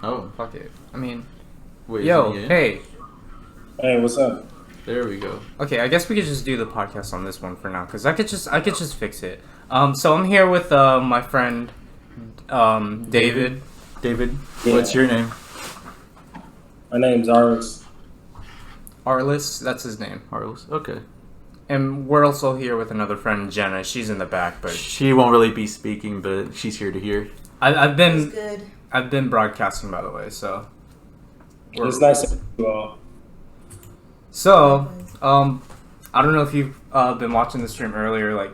Oh. Fuck it. I mean, Wait, yo, hey. Hey, what's up? There we go. Okay, I guess we could just do the podcast on this one for now, because I could just fix it. So I'm here with my friend David. David, Yeah. what's your name? My name's Arlis. Arlis, that's his name. Arlis. Okay. And we're also here with another friend, Jenna. She's in the back, but She won't really be speaking, but she's here to hear. I've been Good. I've been broadcasting, by the way. So It's nice to meet you all. So I don't know if you've been watching the stream earlier, like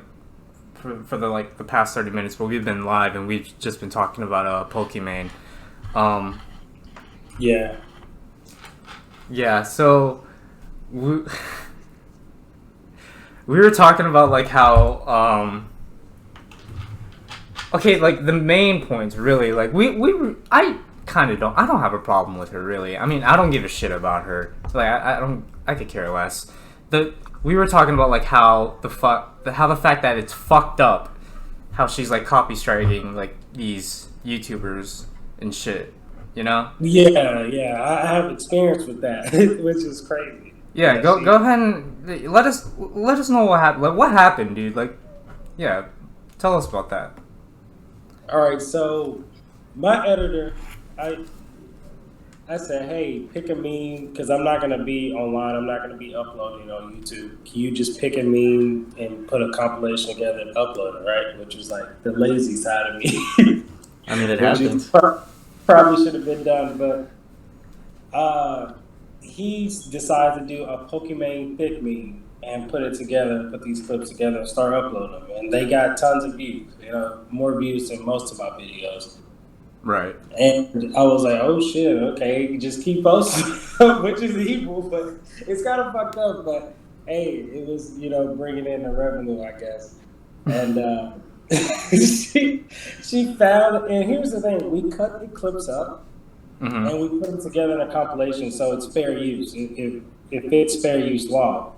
for the past 30 minutes, but we've been live and we've just been talking about Pokemon. Yeah. Yeah. So we were talking about like how okay, like the main points really, like I don't have a problem with her really. I mean, I don't give a shit about her. Like I could care less. We were talking about like how the fact that it's fucked up how she's like copy striking like these YouTubers and shit, you know? Yeah, I have experience with that, which is crazy. Yeah, go ahead and let us know what happened. Like, what happened, dude? Like, yeah, tell us about that. All right, so my editor, I said, hey, pick a meme, because I'm not going to be online. I'm not going to be uploading on YouTube. Can you just pick a meme and put a compilation together and upload it, right? Which was like the lazy side of me. I mean, it Which happens. probably should have been done, but he decided to do a Pokemon thick meme and put it together, put these clips together and start uploading them. And they got tons of views, more views than most of my videos. Right. And I was like, oh shit, okay, just keep posting, which is evil, but it's kind of fucked up. But hey, it was, bringing in the revenue, I guess. And she found, and here's the thing, we cut the clips up and we put them together in a compilation, so it's fair use. It fits fair use law.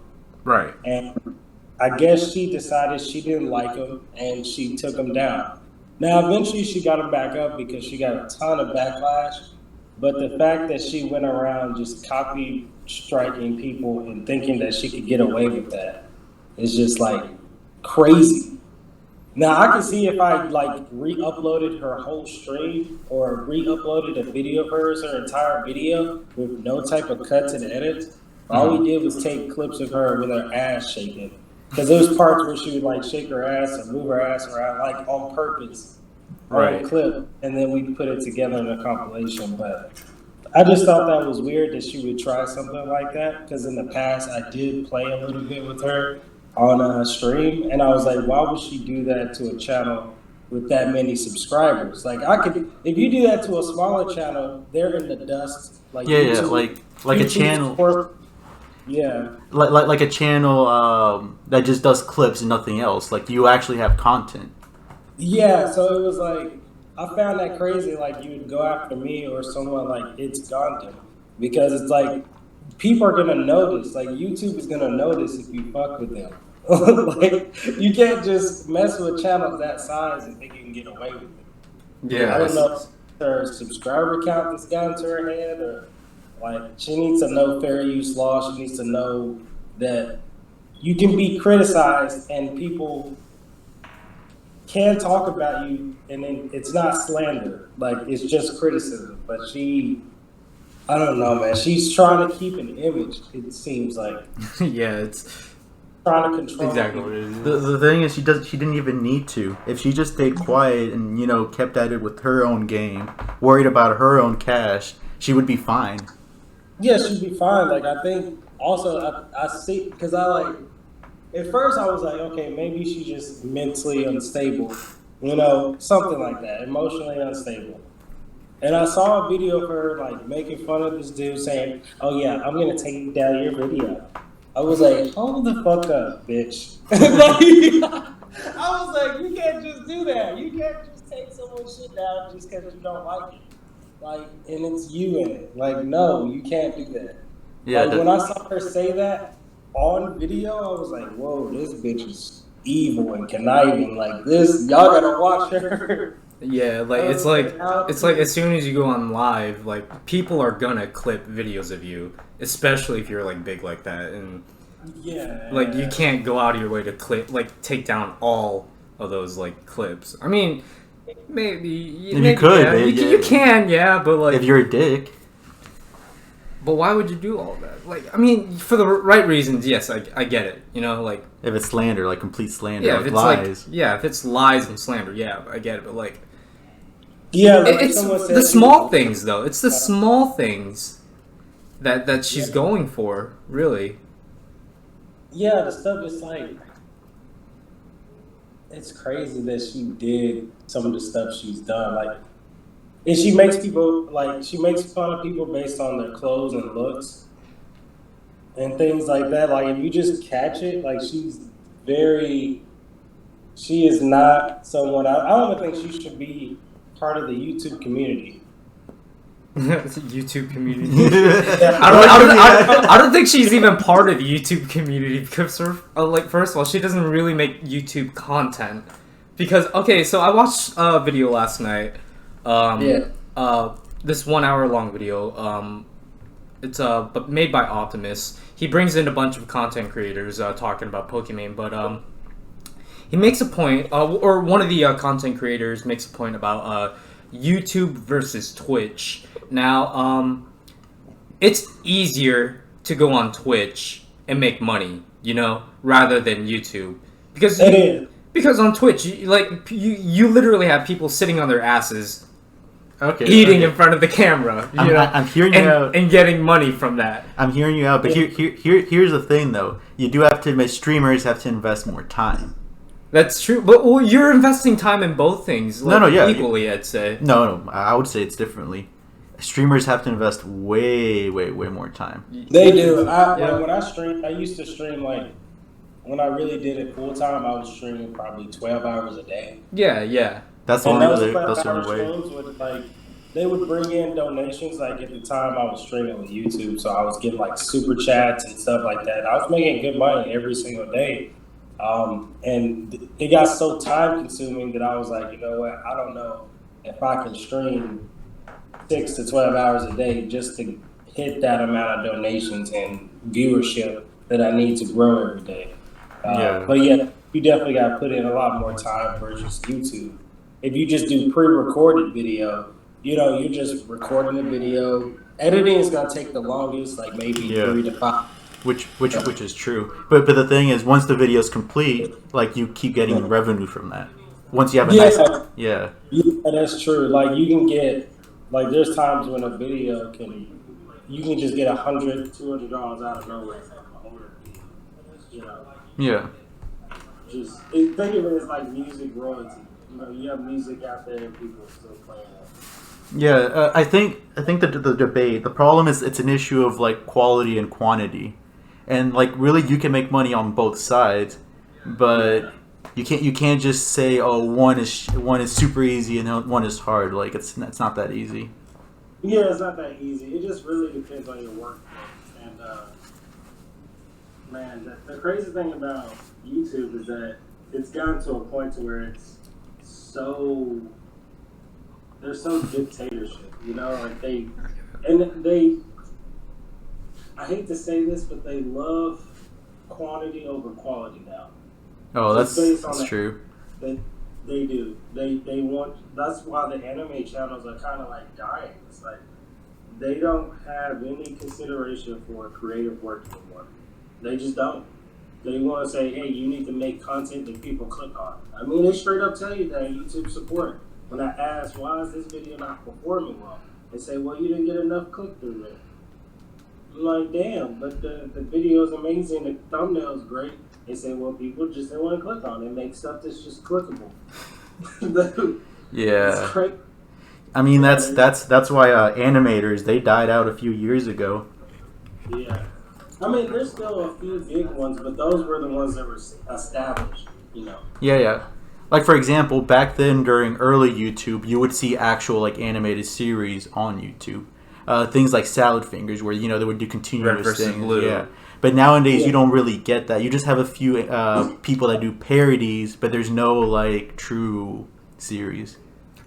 Right. And I guess she decided she didn't like them and she took them down. Now, eventually she got them back up because she got a ton of backlash. But the fact that she went around just copy striking people and thinking that she could get away with that is just like crazy. Now, I can see if I like re-uploaded her whole stream or re-uploaded a video of hers, her entire video with no type of cuts and edits. All we did was take clips of her with her ass shaking. Because there was parts where she would like shake her ass and move her ass around like on purpose, on a clip, and then we put it together in a compilation. But I just thought that was weird that she would try something like that. Because in the past, I did play a little bit with her on a stream, and I was like, why would she do that to a channel with that many subscribers? Like if you do that to a smaller channel, they're in the dust. Like YouTube, like a channel. Yeah. Like a channel that just does clips and nothing else. Like you actually have content. Yeah, so it was like, I found that crazy, like you would go after me or someone like It's Gundam. Because it's like, people are going to notice. Like YouTube is going to notice if you fuck with them. Like, you can't just mess with channels that size and think you can get away with it. Yeah. I don't know if her subscriber count that's gotten to her head or... Like, she needs to know fair use law. She needs to know that you can be criticized and people can talk about you and then it's not slander. Like, it's just criticism. But I don't know, man. She's trying to keep an image, it seems like. Yeah, it's... Trying to control exactly people. what it is. The thing is, she didn't even need to. If she just stayed quiet and kept at it with her own game, worried about her own cash, she would be fine. Yeah, she'd be fine. Like, I think also I see, because at first I was like, okay, maybe she's just mentally unstable, something like that, emotionally unstable. And I saw a video of her like making fun of this dude saying, oh yeah, I'm going to take down your video. I was like, hold the fuck up, bitch. I was like, you can't just do that. You can't just take someone's shit down just because you don't like it. Like, and it's you in it. Like, no, you can't do that. Yeah. Like, when I saw her say that on video, I was like, whoa, this bitch is evil and conniving. Like, this, y'all gotta watch her. Yeah, like it's like as soon as you go on live, like people are gonna clip videos of you, especially if you're like big like that, and like you can't go out of your way to take down all of those like clips. I mean, maybe you could, yeah, you can, yeah, but like if you're a dick. But why would you do all that? Like, I mean, for the right reasons, yes, I get it. You know, like if it's slander, like complete slander, yeah, like if it's lies. if it's lies and slander, yeah, I get it. But like, yeah, like it's the small things though. It's the small things that she's going for, really. Yeah, the stuff is like, it's crazy that she did some of the stuff she's done. Like, and she makes people, like, she makes fun of people based on their clothes and looks and things like that. Like, if you just catch it, like, she is not someone, I don't even think she should be part of the YouTube community. YouTube community. I don't think she's even part of the YouTube community because, like, first of all, she doesn't really make YouTube content. Because okay, so I watched a video last night. This 1 hour long video. It's but made by Optimus. He brings in a bunch of content creators talking about Pokemon, but he makes a point, or one of the content creators makes a point about YouTube versus Twitch. Now, it's easier to go on Twitch and make money, you know, rather than YouTube, because on Twitch, you literally have people sitting on their asses, eating in front of the camera. I'm hearing you out and getting money from that. I'm hearing you out, but here's the thing though: you do have to. Streamers have to invest more time. That's true, but you're investing time in both things. Equally, I'd say. No, I would say it's differently. Streamers have to invest way more time. They do. When I stream, I used to stream like when I really did it full time. I was streaming probably 12 hours a day. Yeah. That's the only way. They would bring in donations. Like at the time, I was streaming on YouTube, so I was getting like super chats and stuff like that. I was making good money every single day. And it got so time consuming that I was like, you know what? I don't know if I can stream 6 to 12 hours a day just to hit that amount of donations and viewership that I need to grow every day. But yeah, you definitely got to put in a lot more time versus YouTube. If you just do pre-recorded video, you know, you're just recording the video. Editing is going to take the longest, like maybe 3 to 5. Which is true, but the thing is, once the video is complete, like you keep getting revenue from that. Once you have a yeah, that's true. Like you can get, like there's times when a video you can just get $100, $200 out of nowhere. You know. Yeah. Just think of it as like music royalty. You know, you have music out there and people are still playing it. Yeah, I think the debate, the problem is it's an issue of like quality and quantity. And like really, you can make money on both sides, but you can't just say, oh, one is super easy and one is hard. Like it's not that easy. Yeah, it's not that easy. It just really depends on your workflow. And man, the crazy thing about YouTube is that it's gotten to a point to where there's so dictatorship. You know, like they. I hate to say this, but they love quantity over quality now. Oh, that's true. They do. They want. That's why the anime channels are kind of like dying. It's like they don't have any consideration for creative work anymore. They just don't. They want to say, hey, you need to make content that people click on. I mean, they straight up tell you that in YouTube support. When I ask, why is this video not performing well? They say, well, you didn't get enough click-through there. I'm like, damn, but the video is amazing, the thumbnail's great. They say, well, people just don't want to click on it. Make stuff that's just clickable. Yeah. It's crazy. I mean, that's why animators, they died out a few years ago. Yeah. I mean, there's still a few big ones, but those were the ones that were established, you know. Yeah. Like, for example, back then during early YouTube, you would see actual, like, animated series on YouTube. Things like Salad Fingers, where, you know, they would do continuous things. Blue. Yeah. But nowadays, you don't really get that. You just have a few people that do parodies, but there's no, like, true series.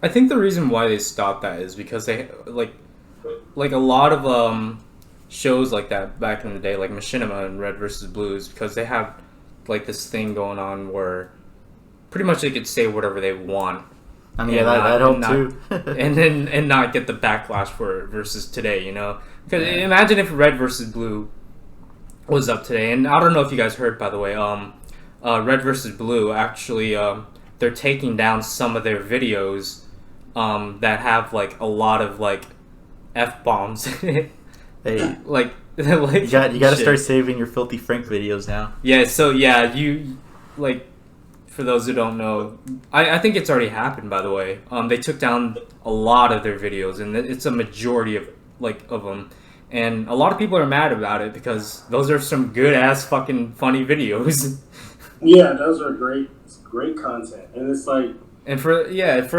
I think the reason why they stopped that is because they like a lot of shows like that back in the day, like Machinima and Red versus Blues, because they have like this thing going on where pretty much they could say whatever they want. I mean, that helped too. and not get the backlash for it versus today, you know? Because imagine if Red versus Blue was up today, and I don't know if you guys heard, by the way, Red versus Blue actually they're taking down some of their videos that have like a lot of like F-bombs in it. Hey, like you got to start saving your Filthy Frank videos now. Yeah, so yeah, you like, for those who don't know, I think it's already happened, by the way. They took down a lot of their videos, and it's a majority of them. And a lot of people are mad about it because those are some good ass fucking funny videos. Yeah, those are great content, and it's like, and for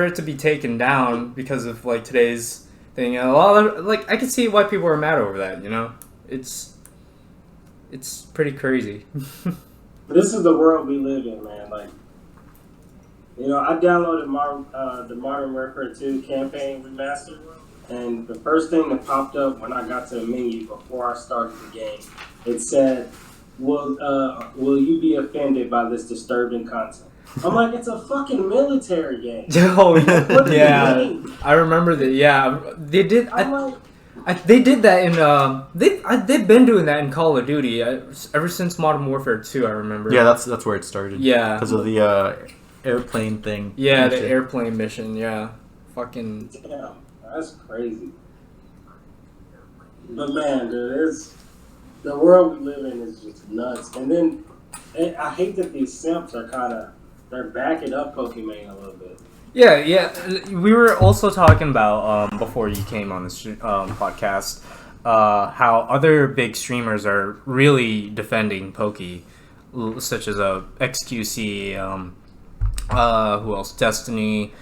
it to be taken down because of like today's thing, a lot of, like, I can see why people are mad over that. You know, it's pretty crazy. This is the world we live in, man. Like, you know, I downloaded the Modern Warfare 2 campaign remastered, and the first thing that popped up when I got to the menu before I started the game, it said, "Will you be offended by this disturbing content?" I'm like, it's a fucking military game. Oh, yeah. I remember that. Yeah, they did. They did that in. They've been doing that in Call of Duty ever since Modern Warfare 2. I remember. Yeah, that's where it started. Yeah, because of the airplane thing. Yeah, the airplane mission. Yeah, fucking. Yeah, that's crazy. But man, dude, the world we live in is just nuts. And then I hate that these simps are they're backing up Pokemon a little bit. Yeah. We were also talking about before you came on this podcast how other big streamers are really defending Poke, such as XQC, who else? Destiny,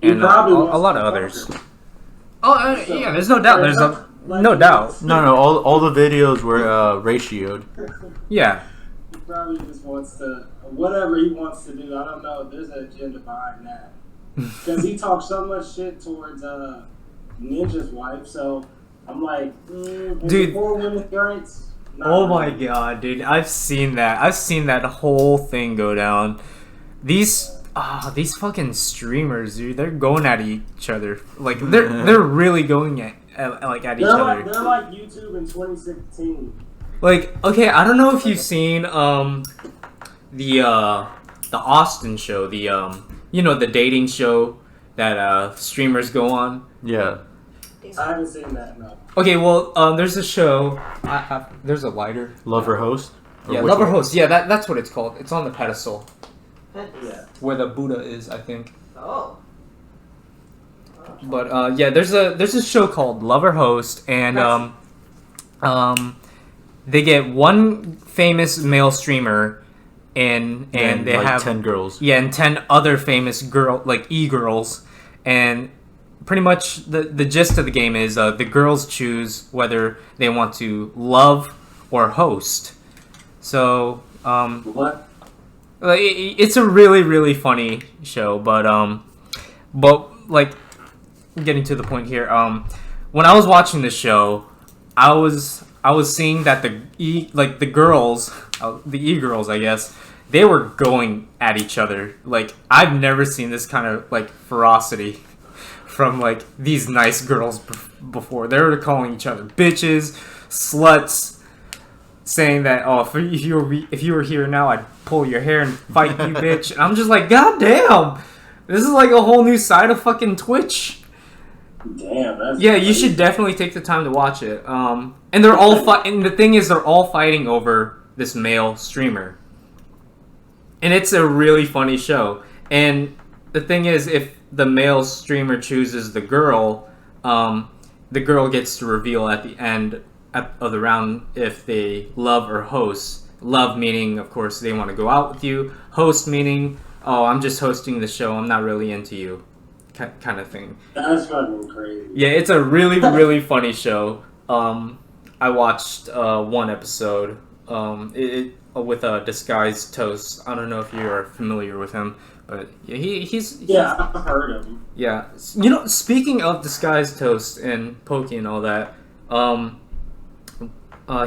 and a lot of others. Oh, yeah. There's no doubt. There's no doubt. No. All the videos were ratioed. Yeah. He probably just wants to, whatever he wants to do. I don't know. There's an agenda behind that. Because he talks so much shit towards Ninja's wife. So I'm like, dude, for women's rights. Oh my god, dude! I've seen that. I've seen that whole thing go down. These fucking streamers, dude, they're going at each other. Like they're really going at each other. They're like YouTube in 2016. Like, okay, I don't know if you've seen the Austin show, the dating show that streamers go on. Yeah. I haven't seen that, no. Okay, well, there's a show. There's a lighter. Lover Host? Yeah, Lover Host. Yeah, that's what it's called. It's on the pedestal. Yeah. Where the Buddha is, I think. Oh. But yeah, there's a show called Lover Host, and they get one famous male streamer, and they like have 10 girls. Yeah, and 10 other famous e-girls, and pretty much the gist of the game is the girls choose whether they want to love or host. So What? it's a really, really funny show, but like, getting to the point here, when I was watching this show, I was seeing that the e-girls, I guess, they were going at each other. Like, I've never seen this kind of like ferocity from like these nice girls before. They were calling each other bitches, sluts, saying that, oh, if you were here now, I'd pull your hair and fight you, bitch. And I'm just like, god damn, this is like a whole new side of fucking Twitch. Damn, that's yeah, you should definitely take the time to watch it. And they're all and the thing is, they're all fighting over this male streamer, and it's a really funny show. And the thing is, if the male streamer chooses the girl gets to reveal at the end of the round if they love or host. Love meaning, of course, they want to go out with you. Host meaning, oh, I'm just hosting the show, I'm not really into you, kind of thing. That's fucking crazy. Yeah, it's a really, really funny show. I watched one episode with Disguised Toast. I don't know if you are familiar with him, But yeah, he's Yeah, I've heard of him. yeah. You know, speaking of Disguised Toast and Pokey and all that,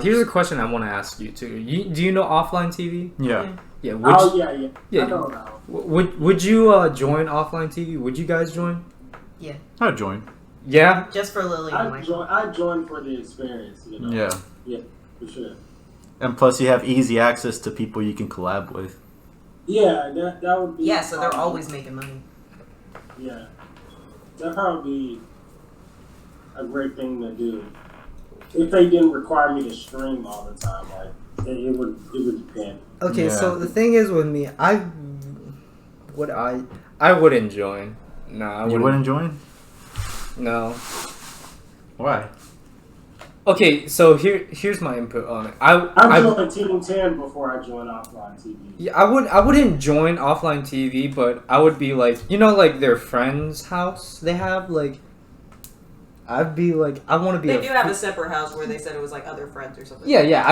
here's a question I want to ask you too. Do you know offline TV? Yeah. Yeah. Yeah. I don't know. Would you join offline TV? Would you guys join? Yeah. I'd join. Yeah. Just for Lily and Michael. I joined for the experience. You know? Yeah. Yeah, for sure. And plus, you have easy access to people you can collab with. Yeah, that would be. Yeah, so they're always making money. Yeah, that'd probably be a great thing to do. If they didn't require me to stream all the time, like it would depend. Okay, Yeah. so the thing is with me, I wouldn't join. No, I You wouldn't join? No. Why? Okay, so here's my input on it. I joined Team 10 before I joined offline TV. Yeah, I wouldn't join offline TV, but I would be like, you know, like their friend's house they have, like, I'd be like, I want to be. They do have a separate house where they said it was like other friends or something. Yeah,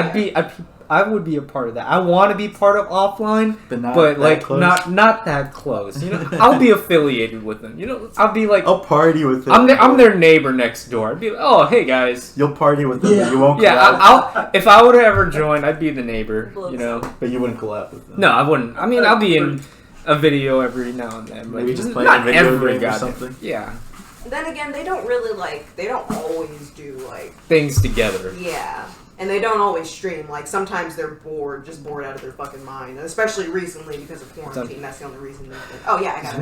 I would be a part of that. I want to be part of offline, But not but that like close? not that close. You know, I'll be affiliated with them. You know, I'll be like, I'll party with them. I'm their neighbor next door. I'd be like, oh, hey guys. You'll party with them, Yeah. but you won't collab. Yeah, I'll if I would have ever joined, I'd be the neighbor. You know, But you wouldn't collab with them. no, I wouldn't. I mean, I'll be in a video every now and then, but Maybe just not playing a video every game or goddamn- something. Yeah, Then again, they don't really they don't always do like, things together. yeah. And they don't always stream. Like, sometimes they're just bored out of their fucking mind. And especially recently because of quarantine. That's the only reason they did. Oh, yeah, I got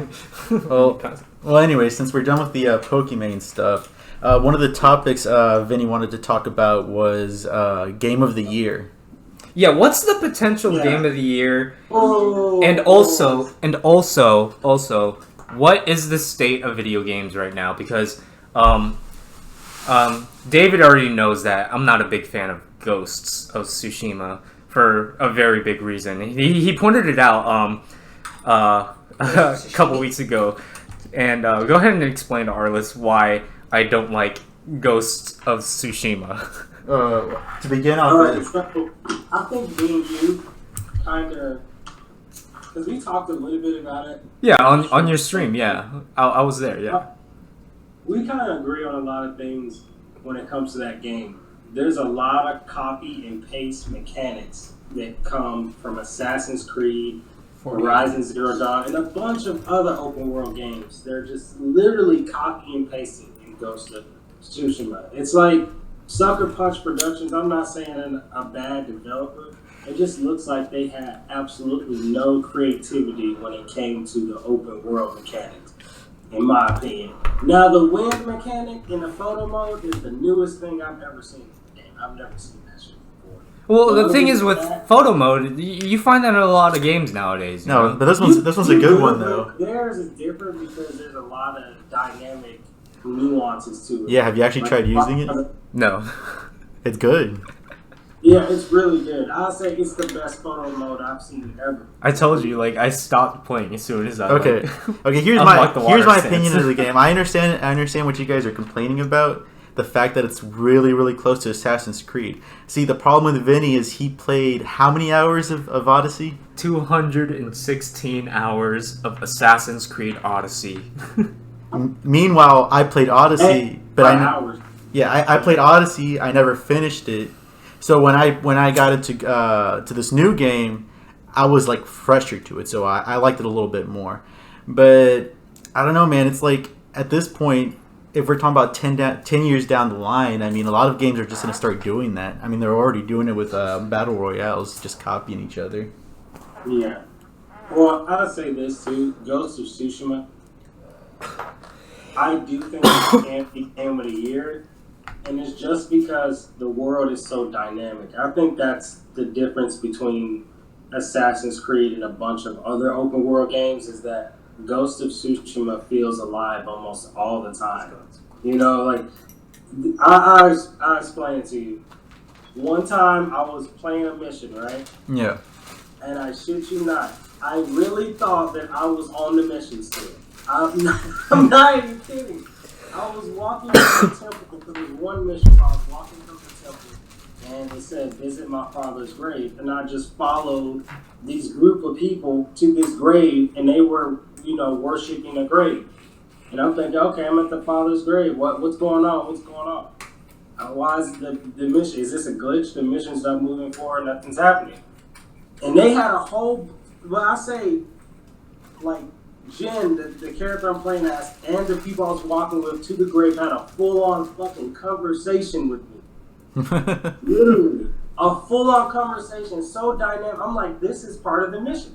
it. Well, anyway, since we're done with the Pokemon stuff, one of the topics Vinny wanted to talk about was Game of the Year. Yeah, what's the potential Yeah. game of the year? Oh, And also, what is the state of video games right now? Because David already knows that I'm not a big fan of Ghosts of Tsushima for a very big reason. He pointed it out a couple weeks ago. And go ahead and explain to Arlis why I don't like Ghosts of Tsushima. To begin off Alright, with, so I think me and you kind of, because we talked a little bit about it. Yeah, on your stream, yeah. I was there, yeah. We kind of agree on a lot of things when it comes to that game. There's a lot of copy and paste mechanics that come from Assassin's Creed, Horizon Zero Dawn, and a bunch of other open world games. They're just literally copy and pasting in Ghost of Tsushima. It's like Sucker Punch Productions. I'm not saying a bad developer. It just looks like they had absolutely no creativity when it came to the open world mechanics, in my opinion. Now, the wind mechanic in the photo mode is the newest thing I've ever seen in the game. I've never seen that shit before. Well, the thing is with photo mode, you find that in a lot of games nowadays. You no, know? but this one's a good one though. Theirs is different because there's a lot of dynamic nuances to it. Yeah, have you actually tried using it? No. It's good. Yeah, it's really good. I'll say it's the best photo mode I've seen ever. I told you, like, I stopped playing as soon as I Okay, like, okay. Here's unlocked the water my stance. opinion of the game. I understand what you guys are complaining about. The fact that it's really, really close to Assassin's Creed. See, the problem with Vinny is he played how many hours of Odyssey? 216 hours of Assassin's Creed Odyssey. Meanwhile, I played Odyssey, but hours. I played Odyssey. I never finished it. So when I got into to this new game, I was like fresher to it. So I liked it a little bit more. But I don't know, man. It's like at this point, if we're talking about 10 years down the line, I mean, a lot of games are just going to start doing that. I mean, they're already doing it with battle royales, just copying each other. Yeah. Well, I'll say this too. Ghost of Tsushima. I do think it can be game of the year. And it's just because the world is so dynamic. I think that's the difference between Assassin's Creed and a bunch of other open world games is that Ghost of Tsushima feels alive almost all the time. You know, like, I'll explain it to you. One time I was playing a mission, right? Yeah. And I shit you not, I really thought that I was on the mission still. I'm not even kidding. I was walking from the temple. There was one mission where I was walking from the temple, and it said, "Visit my father's grave," and I just followed these group of people to this grave, and they were, worshiping a grave. And I'm thinking, okay, I'm at the father's grave. What's going on? What's going on? Why is the mission? Is this a glitch? The mission's not moving forward. Nothing's happening. And they had a whole. Well, I say, like Jen, the character I'm playing as, and the people I was walking with to the grave had a full-on fucking conversation with me. Literally, a full-on conversation, so dynamic. I'm like, this is part of the mission.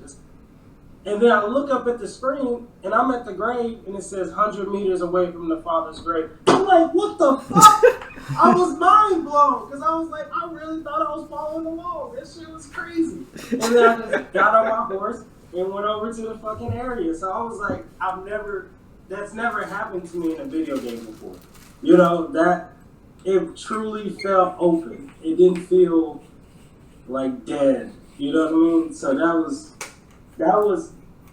And then I look up at the screen, and I'm at the grave, and it says 100 meters away from the father's grave. I'm like, what the fuck? I was mind blown, because I was like, I really thought I was following along. This shit was crazy. And then I just got on my horse and went over to the fucking area. So I was like, that's never happened to me in a video game before. It truly felt open. It didn't feel like dead. You know what I mean? So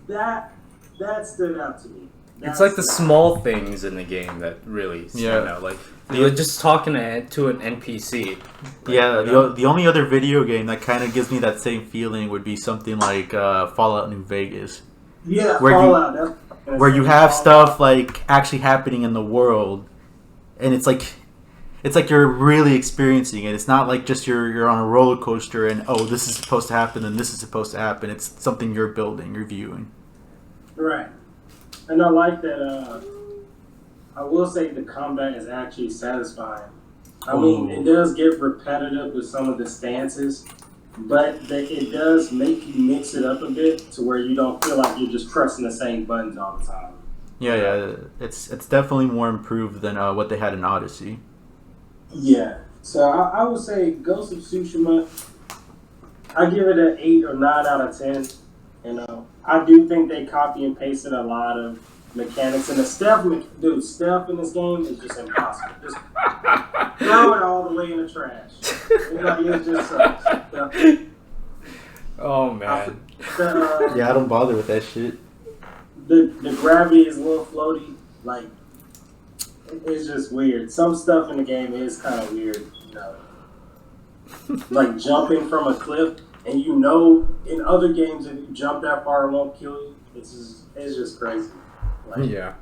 that stood out to me. It's like the small things in the game that really stand out. Like you're just talking to an NPC. The only other video game that kind of gives me that same feeling would be something like Fallout New Vegas. Yeah, Fallout. Where you have stuff like actually happening in the world, and it's like you're really experiencing it. It's not like just you're on a roller coaster and this is supposed to happen and this is supposed to happen. It's something you're building, you're viewing. Right. And I like that. I will say the combat is actually satisfying. I mean, it does get repetitive with some of the stances, but it does make you mix it up a bit to where you don't feel like you're just pressing the same buttons all the time. Yeah. It's definitely more improved than what they had in Odyssey. Yeah. So I would say Ghost of Tsushima, I give it an 8 or 9 out of 10. I do think they copy and pasted a lot of mechanics, and the stealth in this game is just impossible. Just throw it all the way in the trash. It just sucks. Oh man. I don't bother with that shit. The gravity is a little floaty. Like, it's just weird. Some stuff in the game is kind of weird. Like jumping from a cliff. And in other games, if you jump that far, it won't kill you. It's just crazy. Yeah.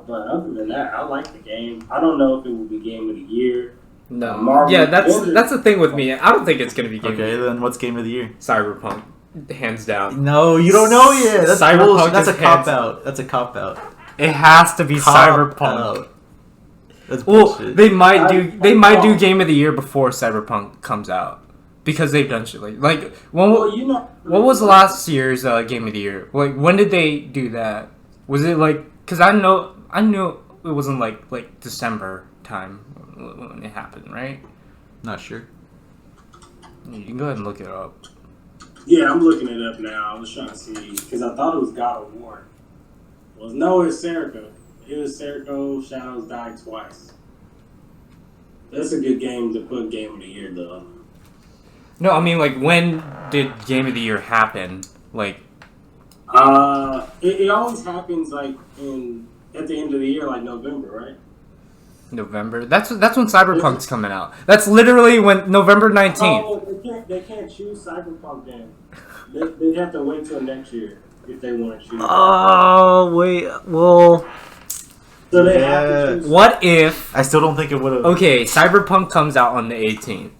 But other than that, I like the game. I don't know if it will be Game of the Year. No. That's the thing with me. I don't think it's going to be Game of the Year. Okay, then what's Game of the Year? Cyberpunk. Hands down. No, you don't know yet. That's Cyberpunk. That's a cop-out. That's a cop-out. It has to be Cyberpunk. That's bullshit. They might do Game of the Year before Cyberpunk comes out because they've done shit like what was last year's Game of the Year? Like when did they do that? Was it like because I knew it wasn't like December time when it happened, right? Not sure. You can go ahead and look it up. Yeah, I'm looking it up now. I was trying to see because I thought it was God of War. Well, no, it's Serico. It was Serico, Shadows Die Twice. That's a good game to put Game of the Year, though. No, I mean, like, when did Game of the Year happen? Like, it always happens, like, at the end of the year, like November, right? November? That's when Cyberpunk's coming out. That's literally when November 19th. Oh, they can't choose Cyberpunk then. They'd have to wait till next year if they want to choose. Oh, wait, well... So they have to choose. What if... I still don't think it would have... Okay, Cyberpunk comes out on the 18th.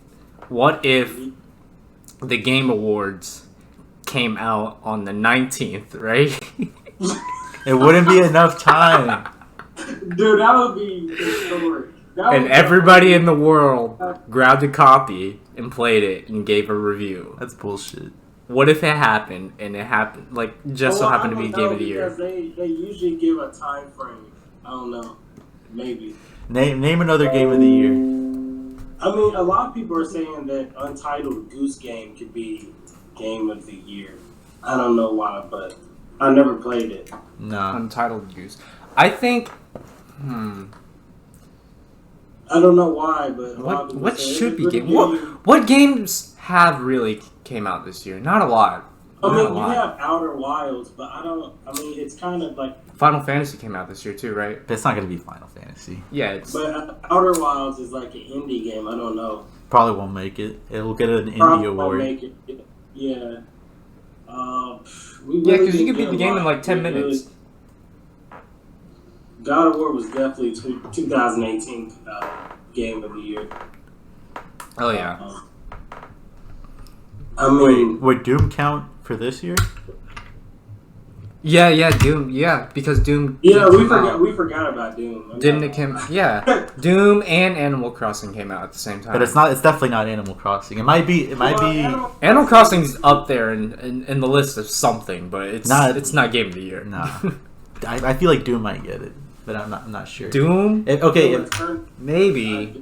What if the Game Awards came out on the 19th, right? It wouldn't be enough time. Dude, that would be historic. And everybody in the world grabbed a copy and played it and gave a review. That's bullshit. What if it happened and it happened, like, just so happened to be Game of the Year? Because they usually give a time frame. I don't know. Maybe. Name another Game of the Year. I mean, a lot of people are saying that Untitled Goose Game could be Game of the Year. I don't know why, but I never played it. No. Untitled Goose. I think... I don't know why, but... What should be game? What games have really came out this year? Not a lot. I mean, you have Outer Wilds, but I mean, it's kind of like Final Fantasy came out this year too, right? But it's not gonna be Final Fantasy. Yeah, it's But Outer Wilds is like an indie game. I don't know. Probably won't make it. It'll get an Probably indie won't award. make it. Yeah. yeah, because you can beat the game in like 10 minutes. God of War was definitely 2018 game of the year. Oh yeah. I mean, Would Doom count for this year? Yeah, Doom. Yeah, because Doom. yeah, Doom came out. we forgot about Doom. Didn't it come? Yeah, Doom and Animal Crossing came out at the same time. But it's not. It's definitely not Animal Crossing. It might be. Animal Crossing's up there in the list of something, but it's not Game of the Year. Nah. I feel like Doom might get it, but I'm not sure. Doom? Maybe.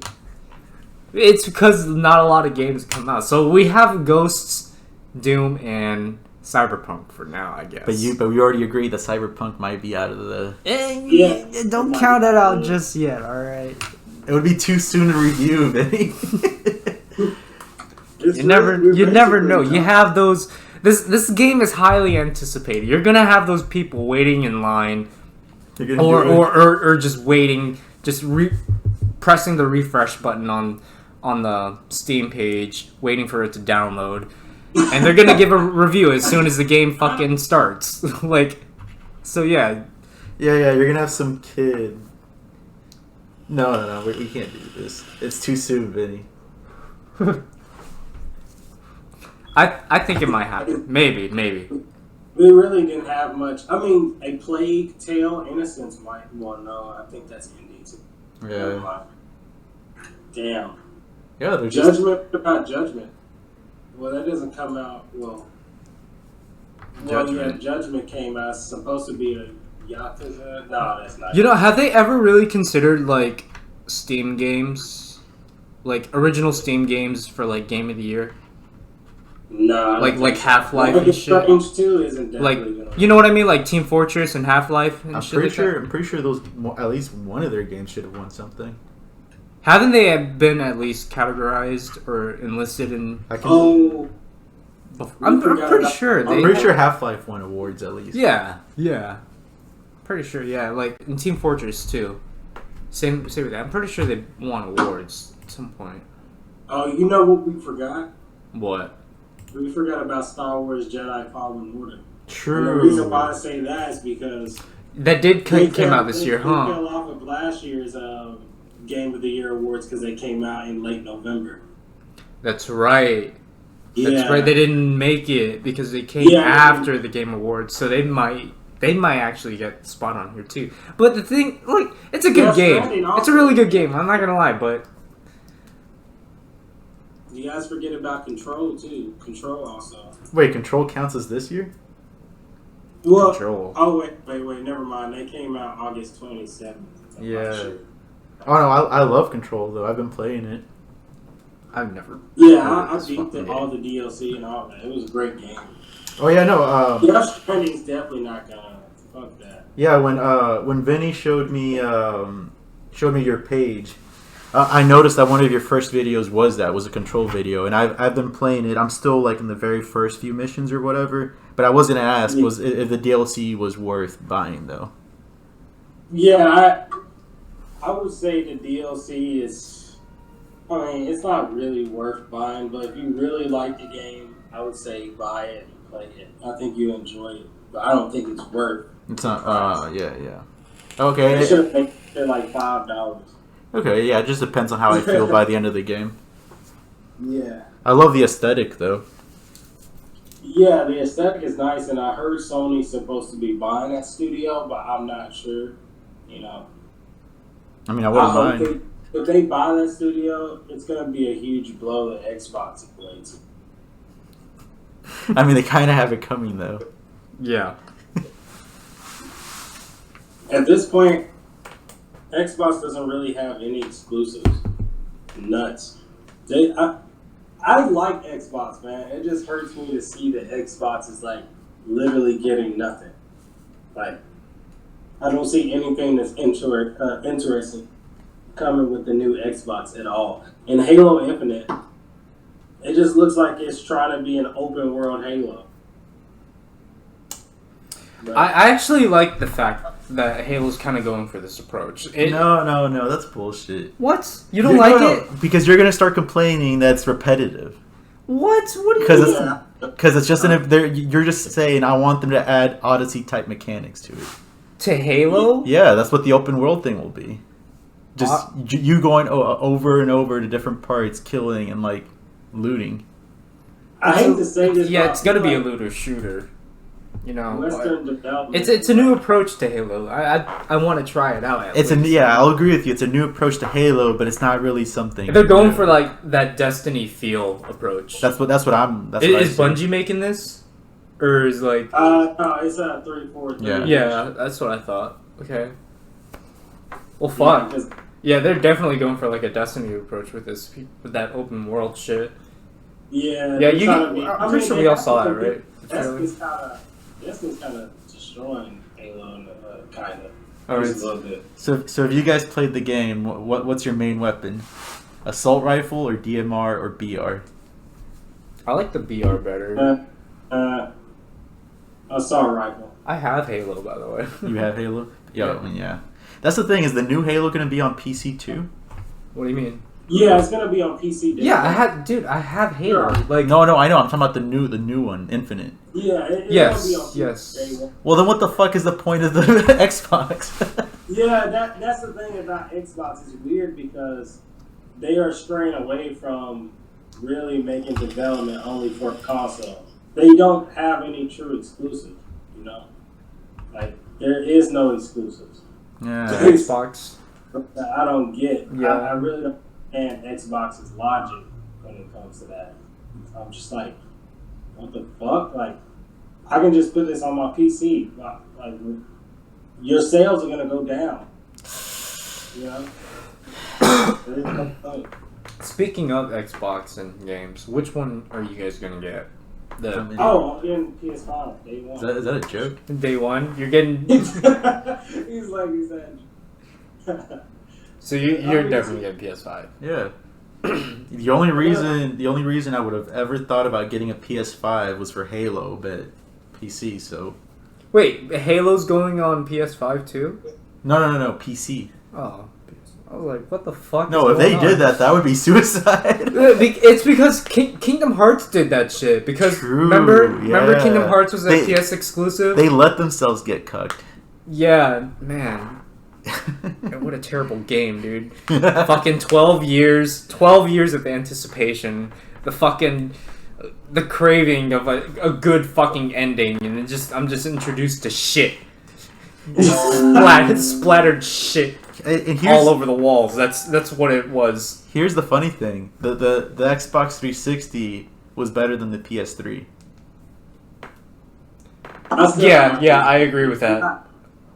It's because not a lot of games come out. So we have Ghosts, Doom, and Cyberpunk for now, I guess. But we already agreed that Cyberpunk might be out of the. Don't count it out just yet. All right. It would be too soon to review, Vinny. You never know. You have those. This game is highly anticipated. You're gonna have those people waiting in line, or just waiting, pressing the refresh button on the Steam page, waiting for it to download, and they're gonna give a review as soon as the game fucking starts. So yeah. Yeah. You're gonna have some kid. No. We can't do this. It's too soon, Vinny. I think it might happen. Maybe. We really didn't have much. I mean, a Plague Tale Innocence might. Well, no, I think that's indie too. Yeah. Damn. Yeah, there's Judgment about Judgment. Well, that doesn't come out. Well, Judgment. Judgment came out. It's supposed to be a Yakuza. No, that's not. Have they ever really considered Steam games, original Steam games for Game of the Year? No. Like Half-Life and shit. Strange 2 isn't definitely gonna. You know what I mean? Like Team Fortress and Half-Life and I'm shit. pretty sure those at least one of their games should have won something. Haven't they been at least categorized or enlisted in? Oh. I'm pretty sure. I'm pretty sure Half-Life won awards at least. Yeah. Pretty sure. Yeah, in Team Fortress too. Same with that. I'm pretty sure they won awards at some point. Oh, you know what we forgot? What? We forgot about Star Wars Jedi Fallen Order. True. And the reason why I say that is because that came out this year, huh? They fell off of last year's Game of the Year awards because they came out in late November. That's right. Yeah. That's right. They didn't make it because they came after the Game Awards, so they might actually get the spot on here too. But the thing, it's a good game. It's a really good game. I'm not gonna lie, but. You guys forget about Control too. Control also. Wait, Control counts as this year? Well, Control. Oh wait, never mind. They came out August 27th. Yeah. Sure. Oh no, I love Control though. I've been playing it. I've never. Yeah, I beat all the DLC and all that. It was a great game. Oh yeah, no. Death Stranding's definitely not gonna fuck that. Yeah, when Vinny showed me your page. I noticed that one of your first videos was a Control video, and I've been playing it. I'm still in the very first few missions or whatever. But I was gonna ask if the DLC was worth buying though. Yeah, I would say the DLC is. I mean, it's not really worth buying, but if you really like the game, I would say buy it and play it. I think you enjoy it, but I don't think it's worth. It's not. Yeah. Okay. It should make it $5. Okay, yeah, it just depends on how I feel by the end of the game. Yeah. I love the aesthetic, though. Yeah, the aesthetic is nice, and I heard Sony's supposed to be buying that studio, but I'm not sure. I mean, I wouldn't mind. If they buy that studio, it's going to be a huge blow to Xbox and Blades. I mean, they kind of have it coming, though. Yeah. At this point, Xbox doesn't really have any exclusives. Nuts. I like Xbox, man. It just hurts me to see that Xbox is literally getting nothing. I don't see anything that's interesting coming with the new Xbox at all. And Halo Infinite, it just looks like it's trying to be an open world Halo. But I actually like the fact that Halo's kind of going for this approach. No, that's bullshit. What? You don't like it? Because you're gonna start complaining that it's repetitive. What? What do you mean? Because it's just you're just saying I want them to add Odyssey type mechanics to it. To Halo? Yeah, that's what the open world thing will be. Just you going over and over to different parts, killing and like looting. I hate to say this. Yeah, it's gonna be a looter shooter. You know, Western development. it's a new approach to Halo. I want to try it out. I'll agree with you. It's a new approach to Halo, but it's not really something. They're going for like that Destiny feel approach. That's what I'm. That's Is Bungie making this, or is like? No, it's a 3-4. Yeah, that's what I thought. Okay. Well, fuck. Yeah, they're definitely going for like a Destiny approach with this, with that open world shit. Yeah. Yeah, I'm pretty sure we all saw that, right? Destiny's kind of destroying Halo, kind of. All right. Just a little bit. So if you guys played the game, what's your main weapon? Assault rifle or DMR or BR? I like the BR better. Assault rifle. I have Halo, by the way. You have Halo? Yeah, I mean, yeah. That's the thing. Is the new Halo going to be on PC too? What do you mean? Yeah, it's gonna be on PC. Yeah, I have Halo. Sure. Like No, I know. I'm talking about the new one, Infinite. Yeah. It's Yes, gonna be on PC yes. day one. Well, then what the fuck is the point of the Xbox? Yeah, that's the thing about Xbox. It's weird because they are straying away from really making development only for console. They don't have any true exclusives, you know? Like, there is no exclusives. Yeah. Xbox. I don't get. Yeah. I really don't understand Xbox's logic when it comes to that. I'm just like, what the fuck? Like, I can just put this on my PC. Like, your sales are gonna go down. You know? There's no point. Speaking of Xbox and games, which one are you guys gonna get? Oh, I'm getting PS5 day one. Is that a joke? Day one, you're getting. He's like, he said. So you're definitely getting PS5. Yeah. The only reason I would have ever thought about getting a PS5 was for Halo, but PC. So. Wait, Halo's going on PS5 too? No, PC. Oh, I was like, what the fuck? No, if they did that would be suicide. It's because Kingdom Hearts did that shit. Because True, remember Kingdom Hearts was a PS exclusive. They let themselves get cucked. Yeah, man. What a terrible game, dude. Fucking 12 years of anticipation, the craving of a good fucking ending, and I'm just introduced to shit. Splattered shit all over the walls. That's what it was. Here's the funny thing: the Xbox 360 was better than the PS3. Yeah, I agree with that.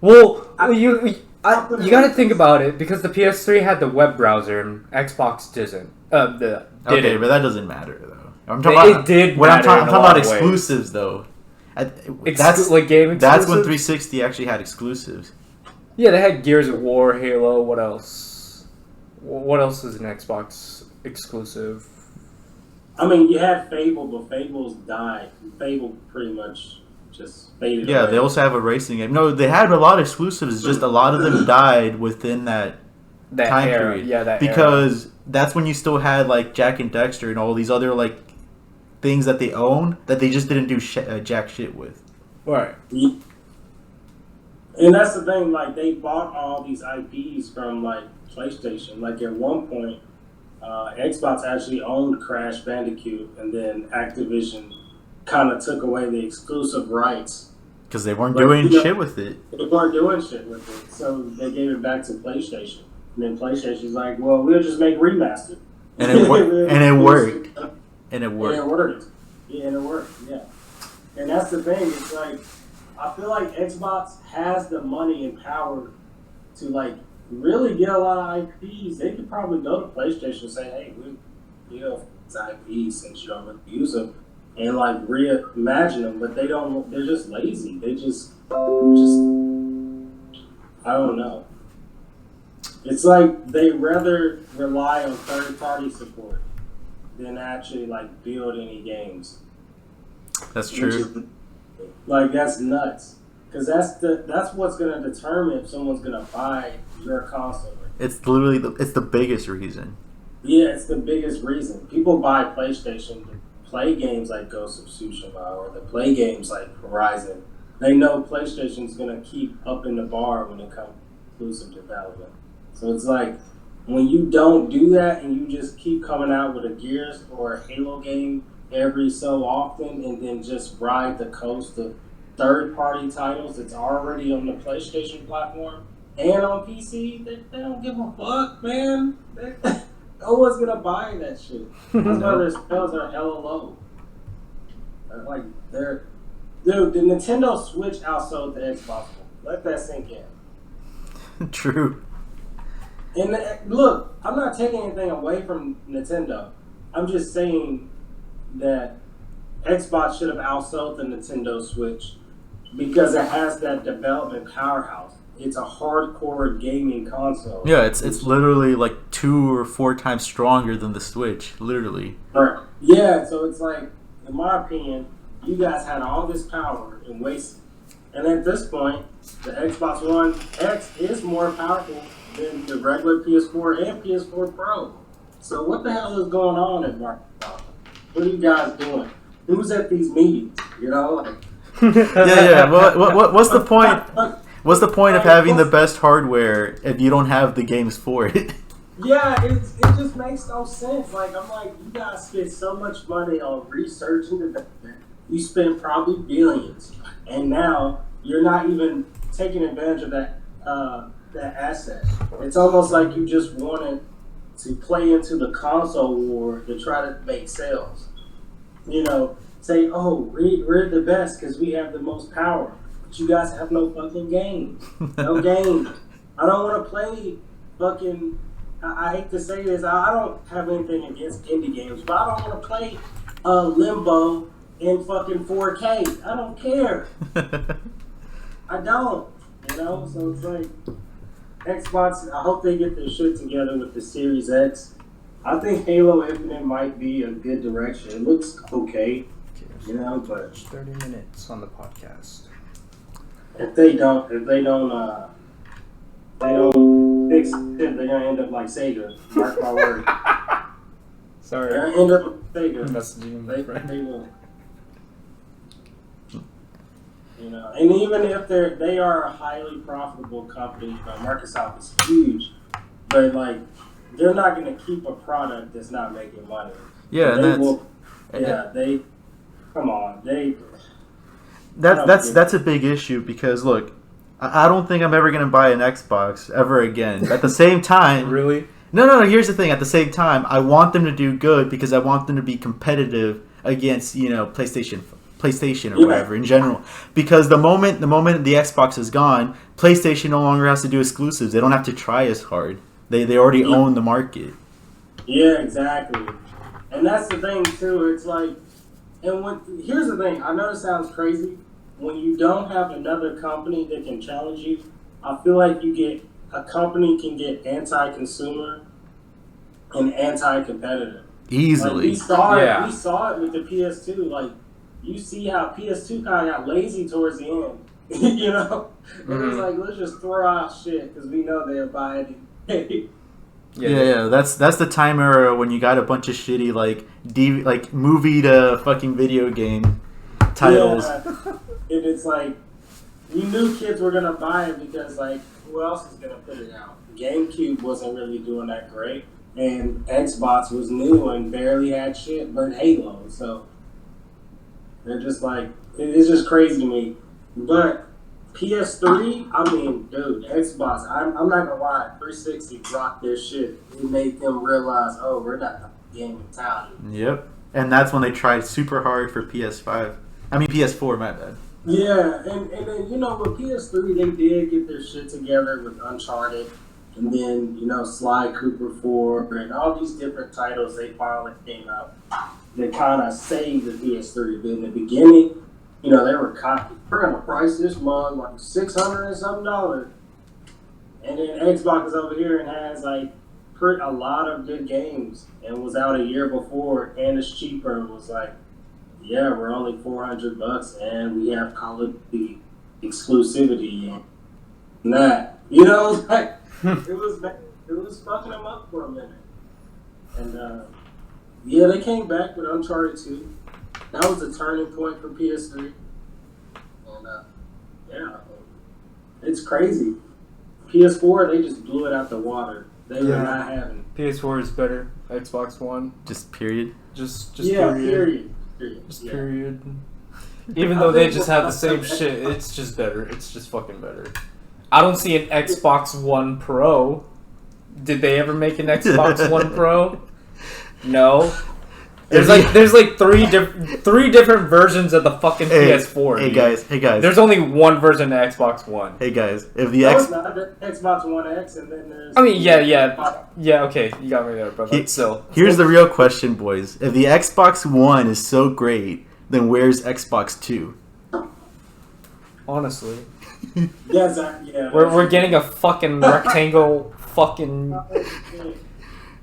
Well, you got to think about it because the PS3 had the web browser and Xbox doesn't. Okay, but that doesn't matter though. I'm talking I'm talking about exclusives though. Like game exclusives? That's when 360 actually had exclusives. Yeah, they had Gears of War, Halo. What else? What else is an Xbox exclusive? I mean, you had Fable, but Fable's died. Fable pretty much just faded away. They also have a racing game. No, they had a lot of exclusives. It's just a lot of them died within that time era. period. Yeah, that because that's when you still had like Jack and Dexter and all these other like things that they own that they just didn't do jack shit with. Right. And that's the thing. Like they bought all these IPs from like PlayStation. Like at one point, Xbox actually owned Crash Bandicoot, and then Activision kind of took away the exclusive rights because they weren't doing shit with it. They weren't doing shit with it, so they gave it back to PlayStation. And then PlayStation's like, "Well, we'll just make remastered." And it worked. And it worked. And it worked. Yeah, and it worked. Yeah. And that's the thing. It's like I feel like Xbox has the money and power to like really get a lot of IPs. They could probably go to PlayStation and say, "Hey, we have IPs since you don't use them," and like reimagine them. But they don't. They're just lazy. They just I don't know. It's like they rather rely on third-party support than actually like build any games. That's true. Like that's nuts. Because that's what's going to determine if someone's going to buy your console. It's literally it's the biggest reason. Yeah, it's the biggest reason. People buy PlayStation to play games like Ghost of Tsushima or to play games like Horizon. They know PlayStation's going to keep up in the bar when it comes to exclusive development. So it's like, when you don't do that and you just keep coming out with a Gears or a Halo game every so often and then just ride the coast of third-party titles that's already on the PlayStation platform and on PC, they don't give a fuck, man. No one's gonna buy that shit. That's why their sales are hella low. Like, dude, the Nintendo Switch outsold the Xbox One. Let that sink in. True. And look, I'm not taking anything away from Nintendo. I'm just saying that Xbox should have outsold the Nintendo Switch because it has that development powerhouse. It's a hardcore gaming console. Yeah, it's literally like 2 or 4 times stronger than the Switch, literally. Right. Yeah, so it's like, in my opinion, you guys had all this power and wasted. And at this point, the Xbox One X is more powerful than the regular PS4 and PS4 Pro. So what the hell is going on at Microsoft? What are you guys doing? Who's at these meetings? You know, like, yeah. What's the point? What's the point of having the best hardware if you don't have the games for it? Yeah, it just makes no sense. Like, I'm like, you guys spend so much money on research and development. You spend probably billions, and now you're not even taking advantage of that asset. It's almost like you just wanted to play into the console war to try to make sales. You know, say, oh, we're the best because we have the most power. But you guys have no fucking games. No games. I don't want to play fucking... I hate to say this. I don't have anything against indie games, but I don't want to play Limbo in fucking 4K. I don't care. I don't. You know? So it's like... Xbox, I hope they get their shit together with the Series X. I think Halo Infinite might be a good direction. It looks okay, you know, but 30 minutes on the podcast. If they don't fix it, they're gonna end up like Sega. Mark my word. Sorry. They're gonna end up like Sega. Messaging my friend. They will. You know, and even if they are a highly profitable company, Microsoft is huge, but like they're not going to keep a product that's not making money. Yeah, come on, that's a big issue because look, I don't think I'm ever going to buy an Xbox ever again. At the same time, really? No. Here's the thing. At the same time, I want them to do good because I want them to be competitive against PlayStation or whatever in general, because the moment the Xbox is gone, PlayStation no longer has to do exclusives. They don't have to try as hard. They already own the market. Yeah, exactly. And that's the thing too. It's like, here's the thing. I know this sounds crazy. When you don't have another company that can challenge you, I feel like a company can get anti-consumer and anti-competitive. Easily. Like we saw it with the PS2. Like, you see how PS2 kind of got lazy towards the end, you know? And it's like, let's just throw out shit because we know they'll buy it. Yeah. That's the time era when you got a bunch of shitty like movie to fucking video game titles. Yeah. And it's like, you knew kids were gonna buy it because like, who else is gonna put it out? GameCube wasn't really doing that great, and Xbox was new and barely had shit but Halo. So they're just like, it's just crazy to me. But PS3, I mean, dude, Xbox, I'm not gonna lie, 360 rocked their shit. It made them realize, oh, we're not the game mentality. Yep. And that's when they tried super hard for PS4, my bad. Yeah, and then, you know, with PS3, they did get their shit together with Uncharted, and then, you know, Sly Cooper 4, and all these different titles they finally came out that kind of saved the PS3. But in the beginning, you know, they were we're going to price this month like $600 and something. And then Xbox is over here and has like a lot of good games and was out a year before and it's cheaper and was like, yeah, we're only $400 and we have Call of Duty. exclusivity and that. You know, like it was fucking them up for a minute. And yeah, they came back with Uncharted 2. That was a turning point for PS3. And yeah, it's crazy. PS4, they just blew it out the water. They were not having it. PS4 is better. Xbox One. Just period. Just period. Just period. Even though they just have the same shit, it's just better. It's just fucking better. I don't see an Xbox One Pro. Did they ever make an Xbox One Pro? No. There's like three different versions of the fucking PS4. Hey guys. There's only one version of Xbox One. Hey guys, if the Xbox One X, and then there's. I mean, yeah. Okay, you got me there, but still. Here's the real question, boys. If the Xbox One is so great, then where's Xbox 2? Honestly. Yes, yeah. We're getting a fucking rectangle fucking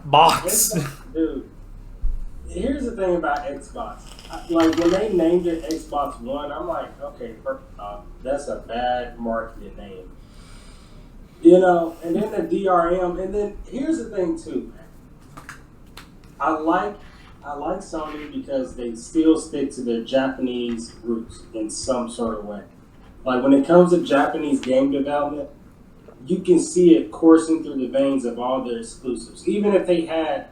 box. Dude. Here's the thing about Xbox. Like, when they named it Xbox One, I'm like, okay, first off, that's a bad marketing name. You know, and then the DRM, and then here's the thing too, man. I like Sony because they still stick to their Japanese roots in some sort of way. Like, when it comes to Japanese game development, you can see it coursing through the veins of all their exclusives. Even if they had,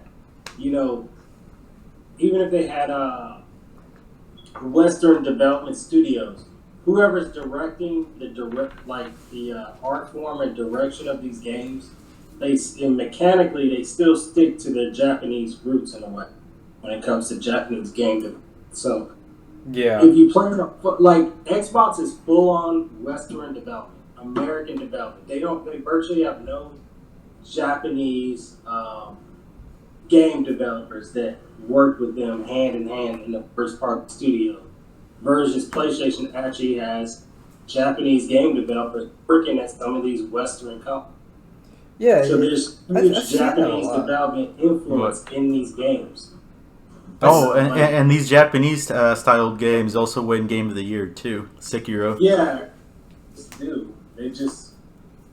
Western development studios, whoever's directing the art form and direction of these games, mechanically they still stick to their Japanese roots in a way when it comes to Japanese game development. So yeah, if you play Xbox is full on Western development, American development. They virtually have no Japanese game developers that worked with them hand in hand in the first part of the studio. Versus PlayStation actually has Japanese game developers working at some of these Western companies. Yeah. So there's huge Japanese development influence in these games. Oh, and these Japanese styled games also win Game of the Year too. Sekiro. Yeah, dude, they just.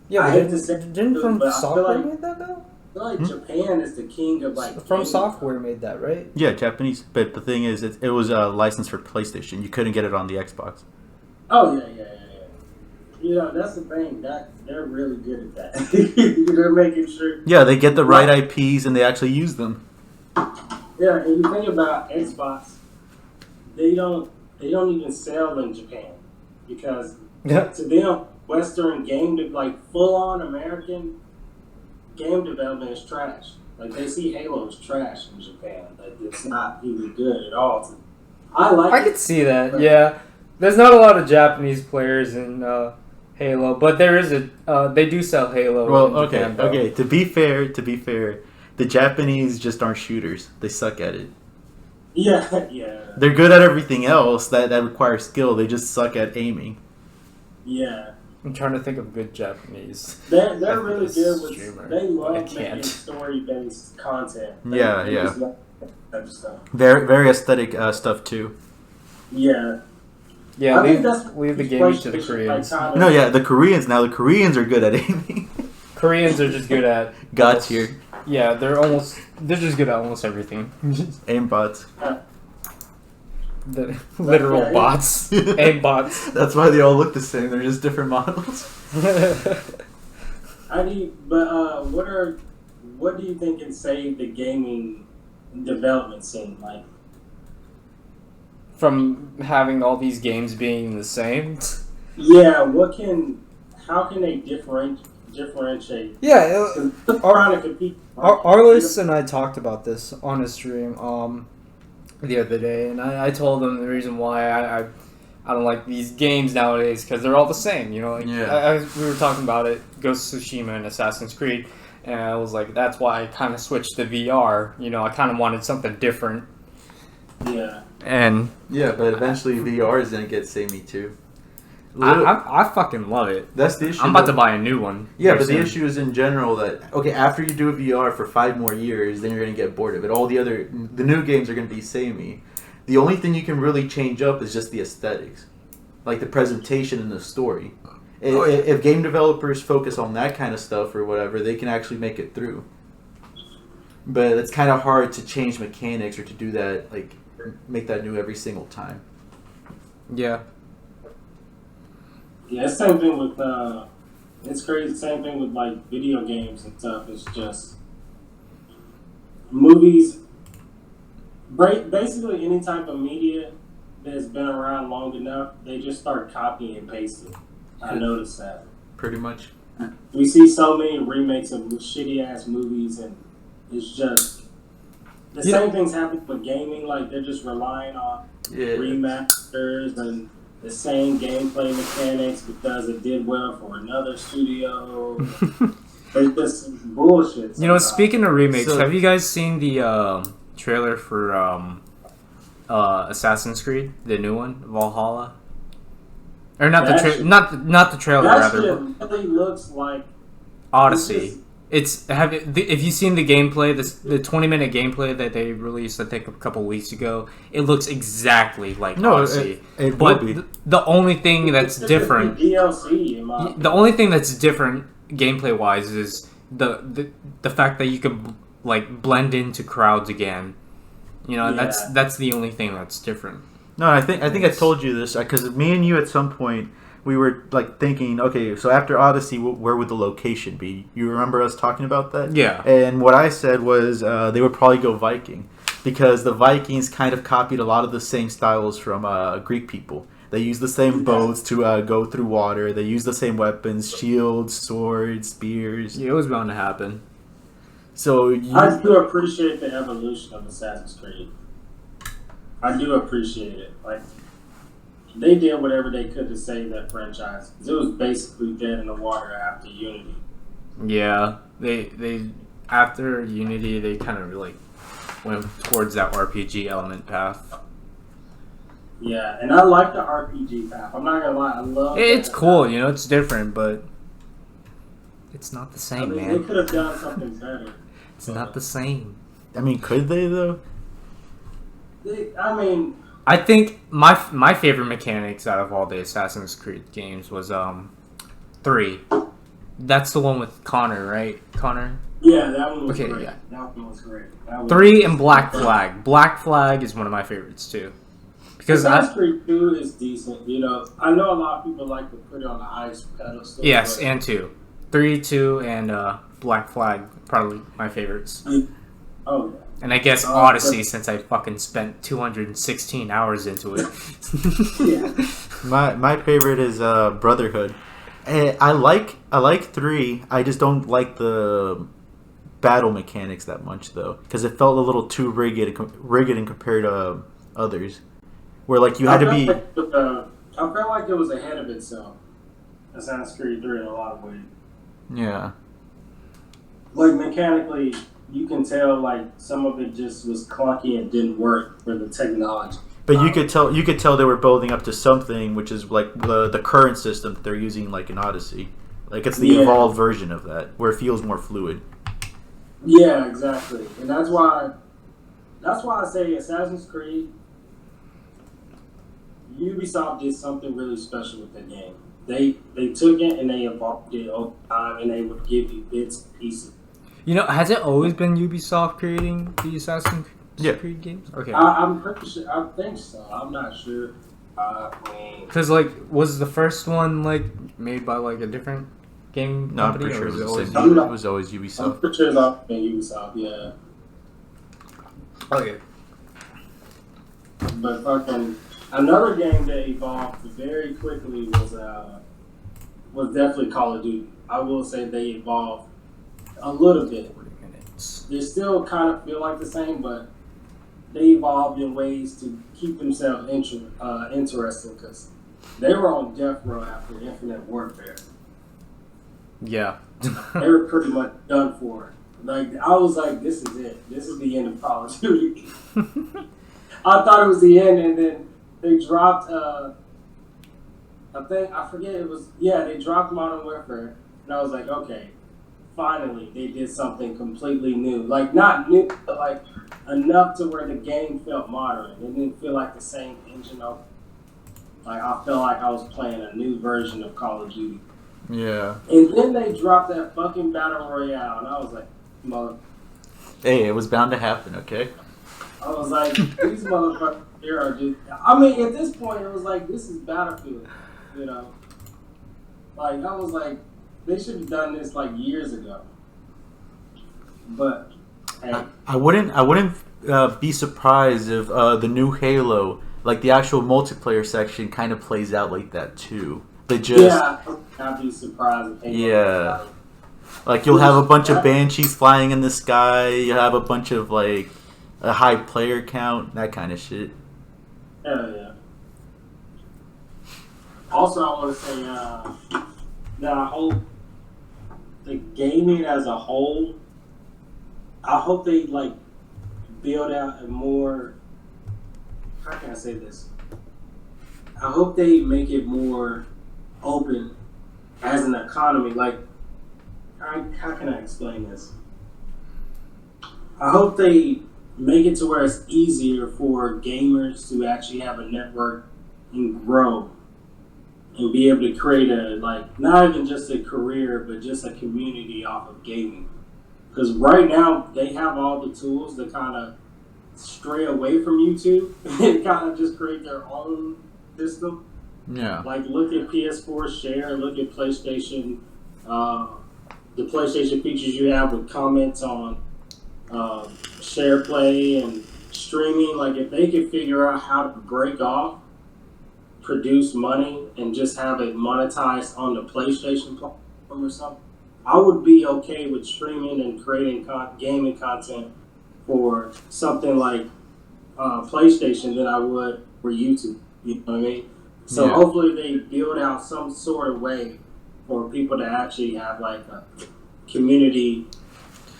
Yeah, I hate to say didn't From Software made that though? I feel like Japan is the king of From Software made that, right? Yeah, Japanese. But the thing is, it was licensed for PlayStation. You couldn't get it on the Xbox. Oh yeah. You know, that's the thing. That they're really good at that. They're making sure. Yeah, they get the right IPs and they actually use them. Yeah, and you think about Xbox, they don't even sell in Japan because to them Western game full on American game development is trash. Like, they see Halo as trash in Japan. Like, it's not even good at all. I could see that. Yeah, there's not a lot of Japanese players in Halo, but there is they do sell Halo. Well, in Japan, okay. To be fair, the Japanese just aren't shooters. They suck at it. Yeah. They're good at everything else that requires skill. They just suck at aiming. Yeah. I'm trying to think of good Japanese. They're really good with. Streamer. They love making story-based content. Yeah. Very aesthetic stuff too. Yeah. Yeah, leave the gaming to the Koreans. No, yeah, the Koreans are good at aiming. Koreans are just good at God tier. Yeah, they're just good at almost everything. Aim bots. The literal bots. Aim bots. That's why they all look the same. They're just different models. What do you think can save the gaming development scene? Like, from having all these games being the same? Yeah, how can they differentiate? Yeah, Arlis and I talked about this on a stream the other day, and I told him the reason why I don't like these games nowadays because they're all the same. You know, we were talking about it, Ghost of Tsushima and Assassin's Creed, and I was like, that's why I kind of switched to VR. You know, I kind of wanted something different. Yeah. But eventually VR is gonna get samey too. I fucking love it. That's the issue. I'm about to buy a new one. Yeah, but the issue is in general that after you do a VR for 5 more years, then you're gonna get bored of it. The new games are gonna be samey. The only thing you can really change up is just the aesthetics. like the presentation and the story. If game developers focus on that kind of stuff or whatever, they can actually make it through. But it's kind of hard to change mechanics or to do that, like make that new every single time. Yeah. Yeah, it's same thing with it's crazy. Same thing with like video games and stuff. It's just movies. Basically, any type of media that's been around long enough, they just start copying and pasting. I noticed that. Pretty much. We see so many remakes of shitty ass movies, and it's just the same things happen with gaming. Like they're just relying on remasters and the same gameplay mechanics because it did well for another studio. It's just bullshit. You know, speaking of remakes, have you guys seen the trailer for Assassin's Creed, the new one, Valhalla? Or not not the trailer, that rather. Shit really looks like Odyssey. If you've seen the gameplay, the 20-minute gameplay that they released, I think a couple weeks ago, it looks exactly like Odyssey. It but will be. The only thing that's different, DLC. the only thing that's different gameplay wise is the fact that you can like blend into crowds again. You know, that's the only thing that's different. No, I think I told you this because me and you at some point we were like thinking, okay, so after Odyssey, where would the location be? You remember us talking about that? Yeah. And what I said was they would probably go Viking because the Vikings kind of copied a lot of the same styles from Greek people. They use the same boats to go through water. They use the same weapons, shields, swords, spears. Yeah, it was bound to happen. So I do appreciate the evolution of Assassin's Creed. I do appreciate it. Like they did whatever they could to save that franchise. It was basically dead in the water after Unity. Yeah, they after Unity they kind of like went towards that RPG element path. Yeah, and I like the RPG path. I'm not gonna lie, I love. It's cool, you know, it's different, but it's not the same, man. They could have done something better. It's not the same. I mean, could they though? I think my favorite mechanics out of all the Assassin's Creed games was 3. That's the one with Connor, right? Connor? Yeah, that one was great. Yeah. That one was great. 3 and Black Flag. Black Flag is one of my favorites too. Because Assassin's Creed 2 is decent. You know, I know a lot of people like to put it on the ice pedestal. Yes, and 2. 3, 2, and Black Flag, probably my favorites. Oh, yeah. And I guess Odyssey, since I fucking spent 216 hours into it. Yeah. My favorite is Brotherhood. I like 3. I just don't like the battle mechanics that much though, because it felt a little too rigged and compared to others, where like you had to be. I felt like it was ahead of itself. Assassin's Creed 3 in a lot of ways. Yeah. Like mechanically, you can tell like some of it just was clunky and didn't work for the technology. But you could tell they were building up to something, which is like the current system that they're using, like in Odyssey. Like it's the evolved version of that, where it feels more fluid. Yeah, exactly, and that's why I say Assassin's Creed. Ubisoft did something really special with the game. They took it and they evolved it over time, and they would give you bits and pieces. You know, has it always been Ubisoft creating the Assassin's Creed games? Okay. I'm pretty sure. I think so. I'm not sure. Because like, was the first one like made by like a different game company? No, I'm pretty sure it was always Ubisoft. I'm pretty sure it's always been Ubisoft. Yeah. Okay. But fucking another game that evolved very quickly was definitely Call of Duty. I will say they evolved a little bit. They still kind of feel like the same, but they evolved in ways to keep themselves interesting because they were on death row after Infinite Warfare. Yeah. They were pretty much done for. Like I was like, this is it. This is the end of Call of Duty. I thought it was the end, and then they dropped. They dropped Modern Warfare, and I was like, okay, finally they did something completely new. Like not new, but like enough to where the game felt modern. It didn't feel like the same engine Like I felt like I was playing a new version of Call of Duty. Yeah. And then they dropped that fucking battle royale, and I was like, mother. Hey, it was bound to happen. Okay. I was like, these motherfuckers here are just. I mean, at this point, it was like, this is Battlefield, you know. Like I was like, they should have done this like years ago. But hey. I wouldn't be surprised if the new Halo, like the actual multiplayer section, kind of plays out like that too. They just I'd be surprised if yeah, like you'll have a bunch of banshees flying in the sky. You have a bunch of like a high player count, that kind of shit. Hell yeah. Also, I want to say that I hope the gaming as a whole. I hope they like build out a more. How can I say this? I hope they make it more open as an economy. Like, how can I explain this? I hope they make it to where it's easier for gamers to actually have a network and grow and be able to create a, like, not even just a career, but just a community off of gaming. Because right now, they have all the tools to kind of stray away from YouTube and kind of just create their own system. Yeah. Like, look at PS4 share, look at PlayStation, the PlayStation features you have with comments on share play and streaming. Like, if they could figure out how to break off, produce money, and just have it monetized on the PlayStation platform or something, I would be okay with streaming and creating gaming content for something like PlayStation than I would for YouTube. You know what I mean? So hopefully they build out some sort of way for people to actually have like a community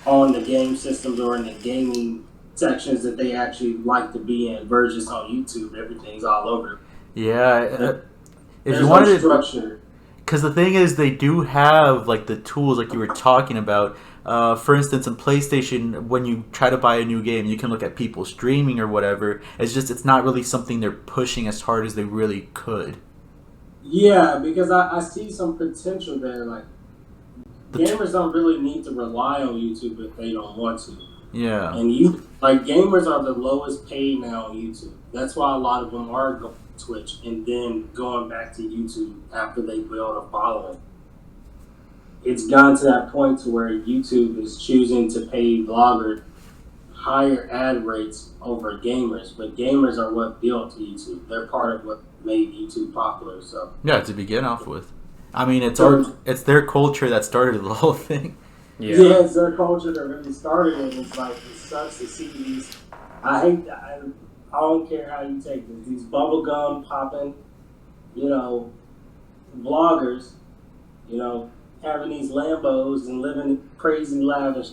on the game systems or in the gaming sections that they actually like to be in versus on YouTube. Everything's all over. Yeah. If you no wanted structure. Because the thing is, they do have like the tools like you were talking about. For instance, in PlayStation, when you try to buy a new game, you can look at people streaming or whatever. It's not really something they're pushing as hard as they really could. Yeah, because I see some potential there. Like, gamers don't really need to rely on YouTube if they don't want to. Yeah. And gamers are the lowest paid now on YouTube. That's why a lot of them are going to Twitch and then going back to YouTube after they build a following. It's gotten to that point to where YouTube is choosing to pay bloggers higher ad rates over gamers, but gamers are what built YouTube. They're part of what made YouTube popular. So yeah, to begin off with, I mean, it's their culture that started the whole thing. Yeah, it's their culture that really started it. It's like, it sucks to see these. I don't care how you take this. These bubblegum popping, vloggers, having these Lambos and living crazy lavish.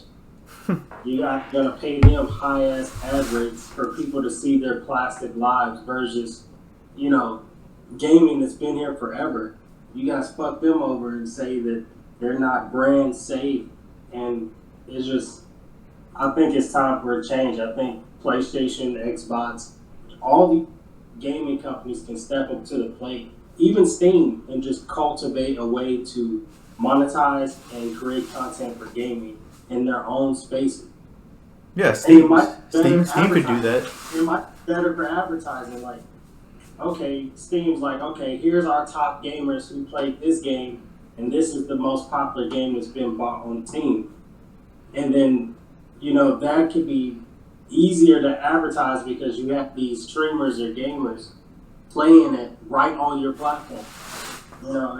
You're not gonna pay them high ass ad rates for people to see their plastic lives versus, gaming that's been here forever. You guys fuck them over and say that they're not brand safe, and it's just. I think it's time for a change. I think PlayStation, Xbox, all the gaming companies can step up to the plate. Even Steam, and just cultivate a way to monetize and create content for gaming in their own spaces. Yeah, Steam could do that. It might be better for advertising. Like, okay, Steam's like, okay, here's our top gamers who played this game, and this is the most popular game that's been bought on Steam. And then, that could be easier to advertise because you have these streamers or gamers playing it right on your platform.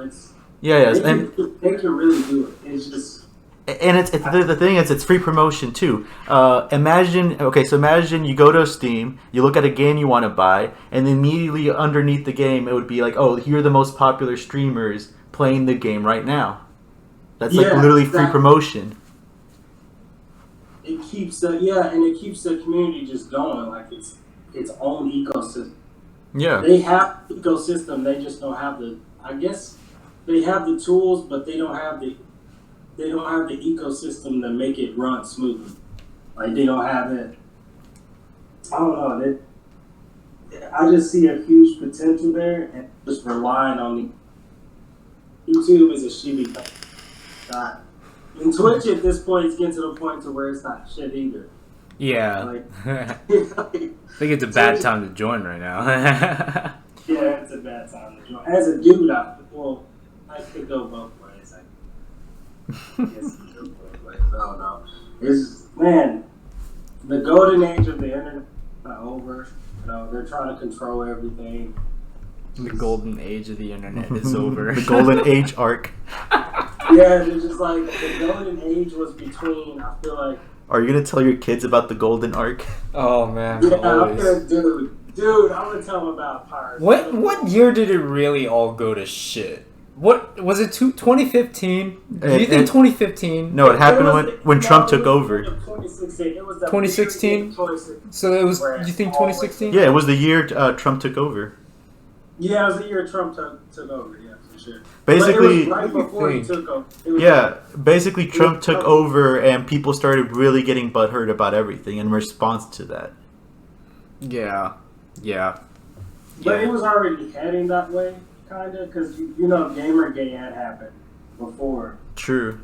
It's they can really do it. It's just. And the thing is, it's free promotion too. Imagine you go to Steam, you look at a game you want to buy, and immediately underneath the game, it would be like, oh, here are the most popular streamers playing the game right now. That's literally free promotion. It keeps the community just going, like its own ecosystem. Yeah. They have the ecosystem, they just don't have I guess they have the tools, but they don't have the ecosystem to make it run smoothly. Like, they don't have it. I don't know. I just see a huge potential there, and just relying on the YouTube is a shitty thing. And Twitch at this point is getting to the point to where it's not shit either. Yeah. Like, I think it's a bad time to join right now. yeah, it's a bad time to join. As a dude, I could go both ways. I guess it could go both ways. I don't know. It's, man, the golden age of the internet is over. You know, they're trying to control everything. The golden age of the internet is over. The golden age arc. Yeah, it's just like the golden age was between, I feel like. Are you gonna tell your kids about the golden arc? Oh man, Yeah, always. I'm gonna dude, I'm gonna tell them about pirates. What year did it really all go to shit? What was it? 2015? Do you think 2015? No, it happened when Trump took over. 2016. It was the 2016? 2016. So it was. You think 2016? Yeah, it was the year Trump took over. Yeah, it was the year Trump took over. Yeah, for sure. Basically, but it was right before he took over. Yeah, basically Trump took over and people started really getting butthurt about everything in response to that. Yeah. But it was already heading that way, kind of, because you know Gamergate had happened before. True.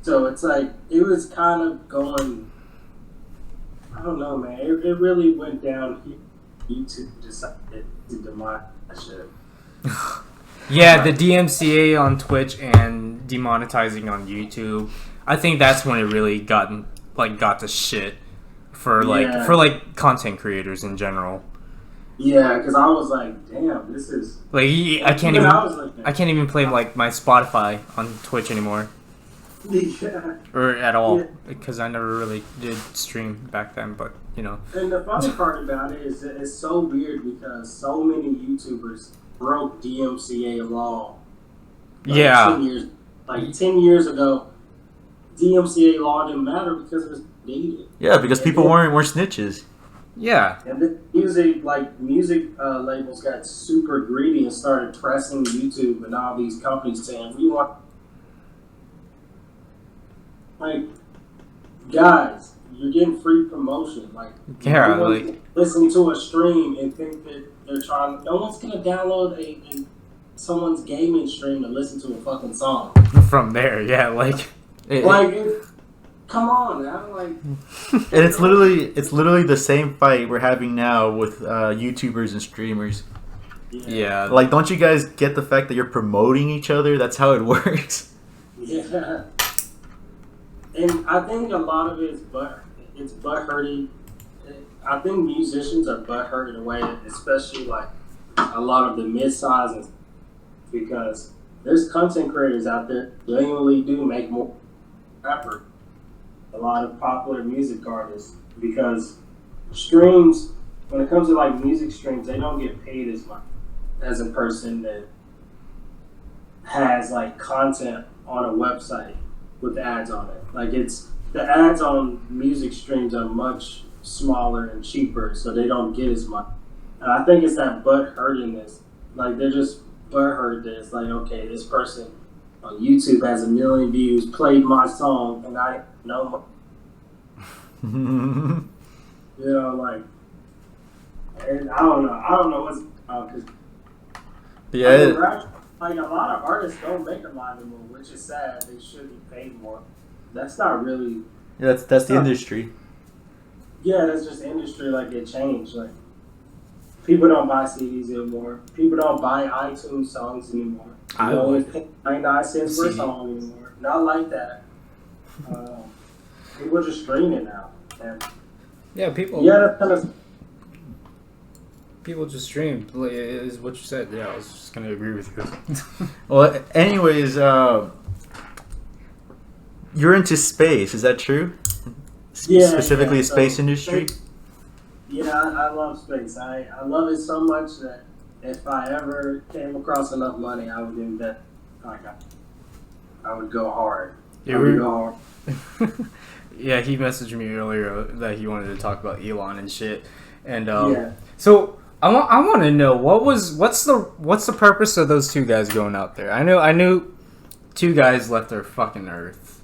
So it's like it was kind of going. I don't know, man. It really went down. YouTube decided to demonize that shit. Yeah, the DMCA on Twitch and demonetizing on YouTube. I think that's when it really got to shit for content creators in general. Yeah, because I was like, damn, this is like I can't even play like my Spotify on Twitch anymore. Yeah. Or at all, because I never really did stream back then, but you know. And the funny part about it is that it's so weird because so many YouTubers broke DMCA law. Yeah. 10 years ago, DMCA law didn't matter because it was dated. Yeah, because people weren't snitches. Yeah. And then music labels got super greedy and started pressing YouTube and all these companies saying, we want. Like, guys, you're getting free promotion. Like, yeah, like listen to a stream and think that they're trying. No one's gonna download someone's gaming stream to listen to a fucking song. From there, yeah, like, come on, man. Like, and it's literally the same fight we're having now with YouTubers and streamers. Yeah. Like, don't you guys get the fact that you're promoting each other? That's how it works. Yeah. And I think a lot of it is butt hurting. I think musicians are butt hurt in a way, especially like a lot of the mid-sizes, because there's content creators out there genuinely do make more rapper. A lot of popular music artists, because streams, when it comes to like music streams, they don't get paid as much as a person that has like content on a website with ads on it. Like, it's the ads on music streams are much smaller and cheaper, so they don't get as much. And I think it's that butt hurtingness. Like, they're just butt hurt that it's like, okay, this person on YouTube has 1 million views, played my song, and I know. You know, like, and I don't know what's because yeah. Like, a lot of artists don't make a lot anymore, which is sad. They should be paid more. That's not really. Yeah, that's the industry. Yeah, that's just industry. Like, it changed. Like, people don't buy CDs anymore. People don't buy iTunes songs anymore. You know, pay 99 cents per song anymore. Not like that. People just stream it now. And yeah, people. Yeah, that's kind of. People just stream, is what you said. Yeah, I was just gonna agree with you. Well, anyways, you're into space. Is that true? Yeah, specifically yeah, space industry. Yeah, I love space. I love it so much that if I ever came across enough money, I would invest. Like, I would go hard. Yeah, yeah, he messaged me earlier that he wanted to talk about Elon and shit, and so I want to know what's the purpose of those two guys going out there? I knew two guys left their fucking Earth,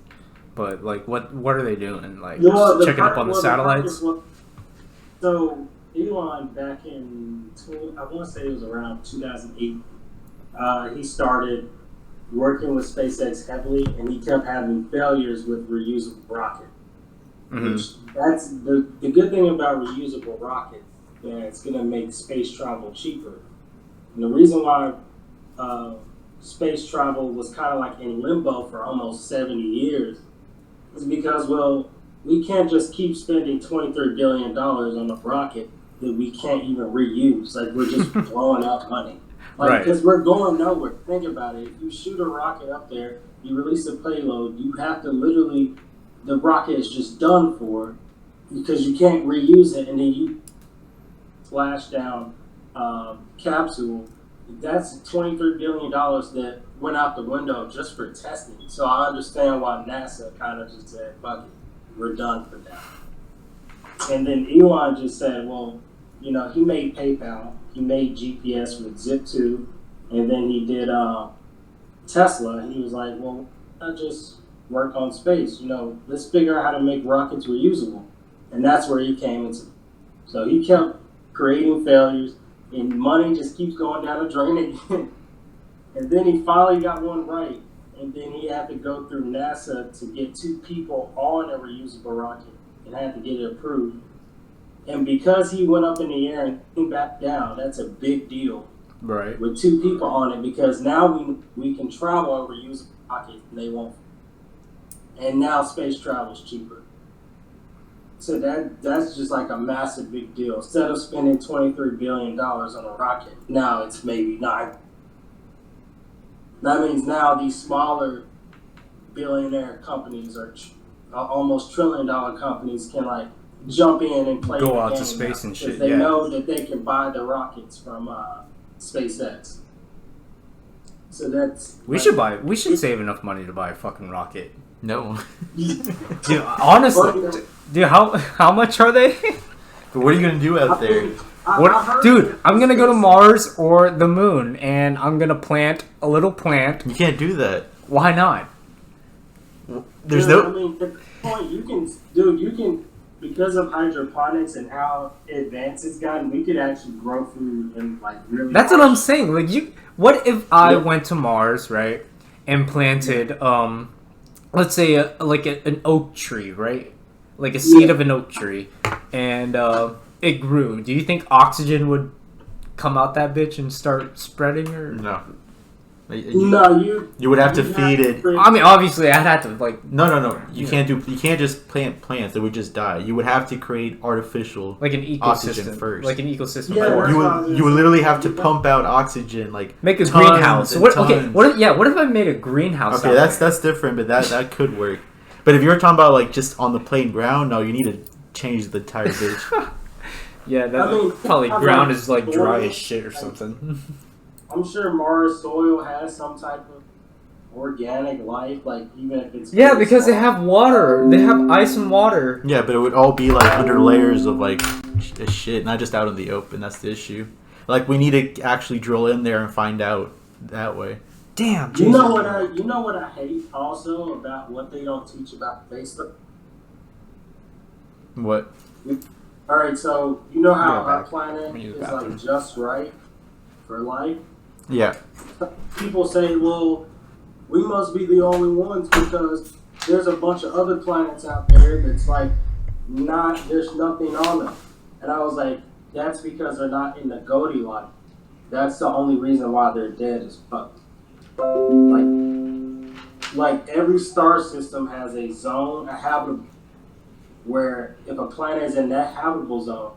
but like what are they doing? Like, checking up on the satellites? So Elon back in, I want to say it was around 2008, he started working with SpaceX heavily, and he kept having failures with reusable rocket. Which that's the good thing about reusable rockets, that it's going to make space travel cheaper. And the reason why space travel was kind of like in limbo for almost 70 years is because, well, we can't just keep spending $23 billion on a rocket that we can't even reuse. Like, we're just blowing out money. Like, because we're going nowhere. Think about it. If you shoot a rocket up there, you release a payload, you have to literally, the rocket is just done for because you can't reuse it, and then you flash down capsule. That's $23 billion that went out the window just for testing. So I understand why NASA kind of just said, fuck it, we're done for that. And then Elon just said, well, you know, he made PayPal, he made GPS with Zip2, and then he did Tesla. And he was like, well, I just work on space. You know, let's figure out how to make rockets reusable. And that's where he came into. So he kept creating failures, and money just keeps going down the drain again. And then he finally got one right. And then he had to go through NASA to get 2 people on a reusable rocket and had to get it approved. And because he went up in the air and came back down, that's a big deal. Right. With 2 people on it, because now we can travel on reusable rockets and they won't. And now space travel is cheaper. So that's just like a massive big deal. Instead of spending $23 billion on a rocket, now it's maybe 9. That means now these smaller billionaire companies or almost $1 trillion companies can like jump in and play go out game to space and shit. They know that they can buy the rockets from SpaceX. So that's we should save enough money to buy a fucking rocket. No. Dude, honestly, dude, how much are they? But what are you gonna do out there? Dude, I'm gonna go to Mars or the moon, and I'm gonna plant a little plant. You can't do that. Why not? There's I mean, at this point, you can, because of hydroponics and how advanced it's gotten, we could actually grow food and like really. That's what I'm saying. Like, what if I went to Mars, right, and planted, let's say an oak tree, right, like a seed of an oak tree, and it grew. Do you think oxygen would come out that bitch and start spreading, or no? You would have to feed it. I mean, obviously, I'd have to like. No. You can't just plant plants; they would just die. You would have to create artificial like an ecosystem oxygen first. like an ecosystem. Yeah, you would literally have to pump out oxygen, like make a tons greenhouse. and What tons. what if I made a greenhouse? Okay, that's different, but that could work. But if you're talking about like just on the plain ground, no, you need to change the entire bitch. Yeah, that probably ground is like dry as shit or something. I'm sure Mars soil has some type of organic life, like even if it's because they have water. They have ice and water. Yeah, but it would all be like under layers of like shit, not just out in the open. That's the issue. Like we need to actually drill in there and find out that way. Damn. You know what I hate also about what they don't teach about Facebook. What? All right, so you know how our planet is like just right for life. Yeah. People say, well, we must be the only ones because there's a bunch of other planets out there that's like there's nothing on them. And I was like, that's because they're not in the Goldilocks. That's the only reason why they're dead as fuck. Like every star system has a zone, a habitable, where if a planet is in that habitable zone,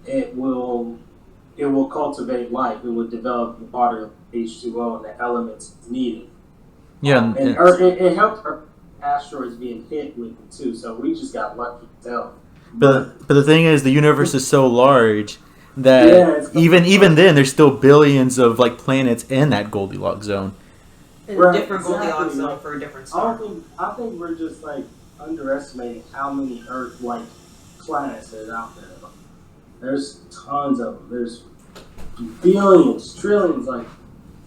it will cultivate life. It will develop water, H2O, and the elements needed. Yeah, and Earth, it helped asteroids being hit with it too. So we just got lucky to tell. But the thing is, the universe is so large that even then, there's still billions of like planets in that Goldilocks zone. In a different Goldilocks zone for a different star. I think we're just like underestimating how many Earth-like planets there's out there. There's tons of them. There's billions, trillions. Like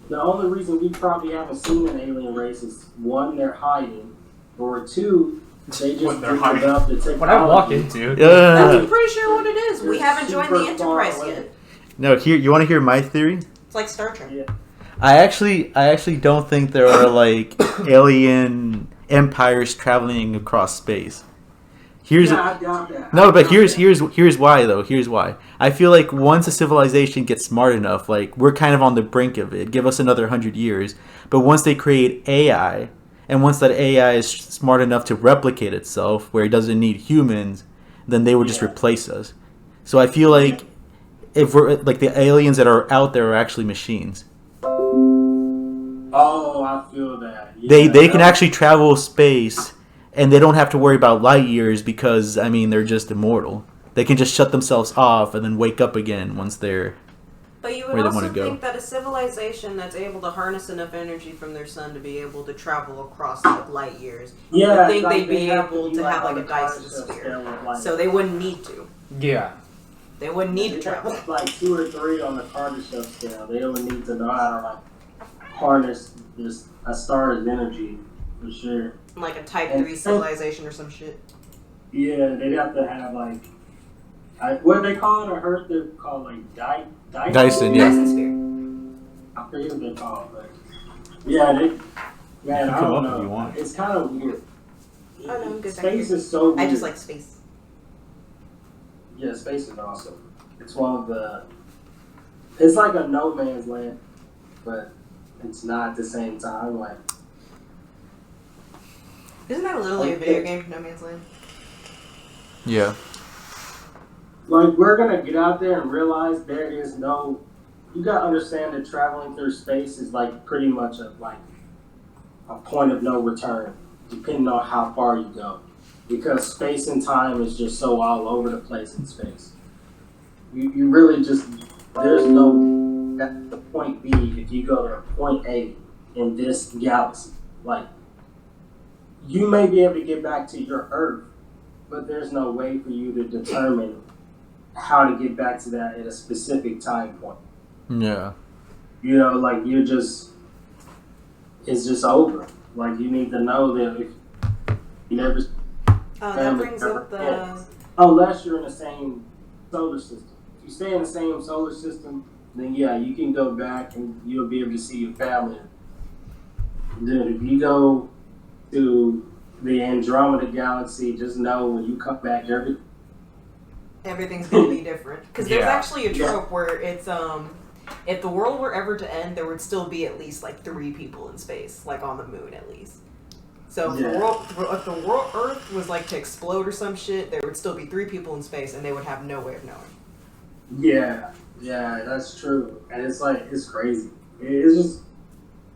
the only reason we probably haven't seen an alien race is 1, they're hiding, or 2, They just What they're think hiding. about the technology. What I walk into. I'm Yeah. pretty sure what it is. We haven't joined the Super far Enterprise away. yet. No, here you want to hear my theory? It's like Star Trek. Yeah. I actually don't think there are like alien empires traveling across space. Here's Yeah, I doubt that. no, I but doubt here's why though. Here's why. I feel like once a civilization gets smart enough, like we're kind of on the brink of it. Give us another 100 years. But once they create AI, and once that AI is smart enough to replicate itself, where it doesn't need humans, then they would just Yeah. replace us. So I feel like if we're like the aliens that are out there are actually machines. Oh, I feel that. Yeah, They can that- actually travel space, and they don't have to worry about light years because I mean they're just immortal. They can just shut themselves off and then wake up again once they're. But you Where would they also wanna go. think that a civilization that's able to harness enough energy from their sun to be able to travel across like light years, you Yeah, would think like, they'd be they have able be, to have like on a Dyson concept sphere. scale of, like, So they wouldn't need to. Yeah. They wouldn't need to they travel. have, like 2 or 3 on the Carter shelf scale. They don't need to know how to like harness this a star's energy for sure. Like a Type And- 3 civilization or some shit. Yeah, they'd have to have like what they call it on Earth. They're called like Dyson, yeah. Dyson sphere. I forget what they're called, but yeah, man, I come don't up if you know. want. It's kind of weird. Oh, no, I'm good, thank Space you. is so weird. I just like space. Yeah, space is awesome. It's one of the. It's like a no man's land, but it's not at the same time. Like, Isn't that literally a video game, No Man's Land? Yeah. we're gonna get out there and realize there is no. You gotta understand that traveling through space is like pretty much a point of no return, depending on how far you go, because space and time is just so all over the place in space. You really just there's no at the point B if you go to point A in this galaxy. Like you may be able to get back to your Earth, but there's no way for you to determine how to get back to that at a specific time point. Yeah. You know, like it's just over. Like you need to know that if you never Oh, that brings up the. unless you're in the same solar system. If you stay in the same solar system, then yeah, you can go back and you'll be able to see your family. Then if you go to the Andromeda galaxy, just know when you come back, Everything's gonna be different. Because there's Yeah. actually a trope where it's if the world were ever to end, there would still be at least like 3 people in space, like on the moon at least. So if Yeah. if the world Earth was like to explode or some shit, there would still be 3 people in space, and they would have no way of knowing. yeah, that's true, and it's like it's crazy. It's just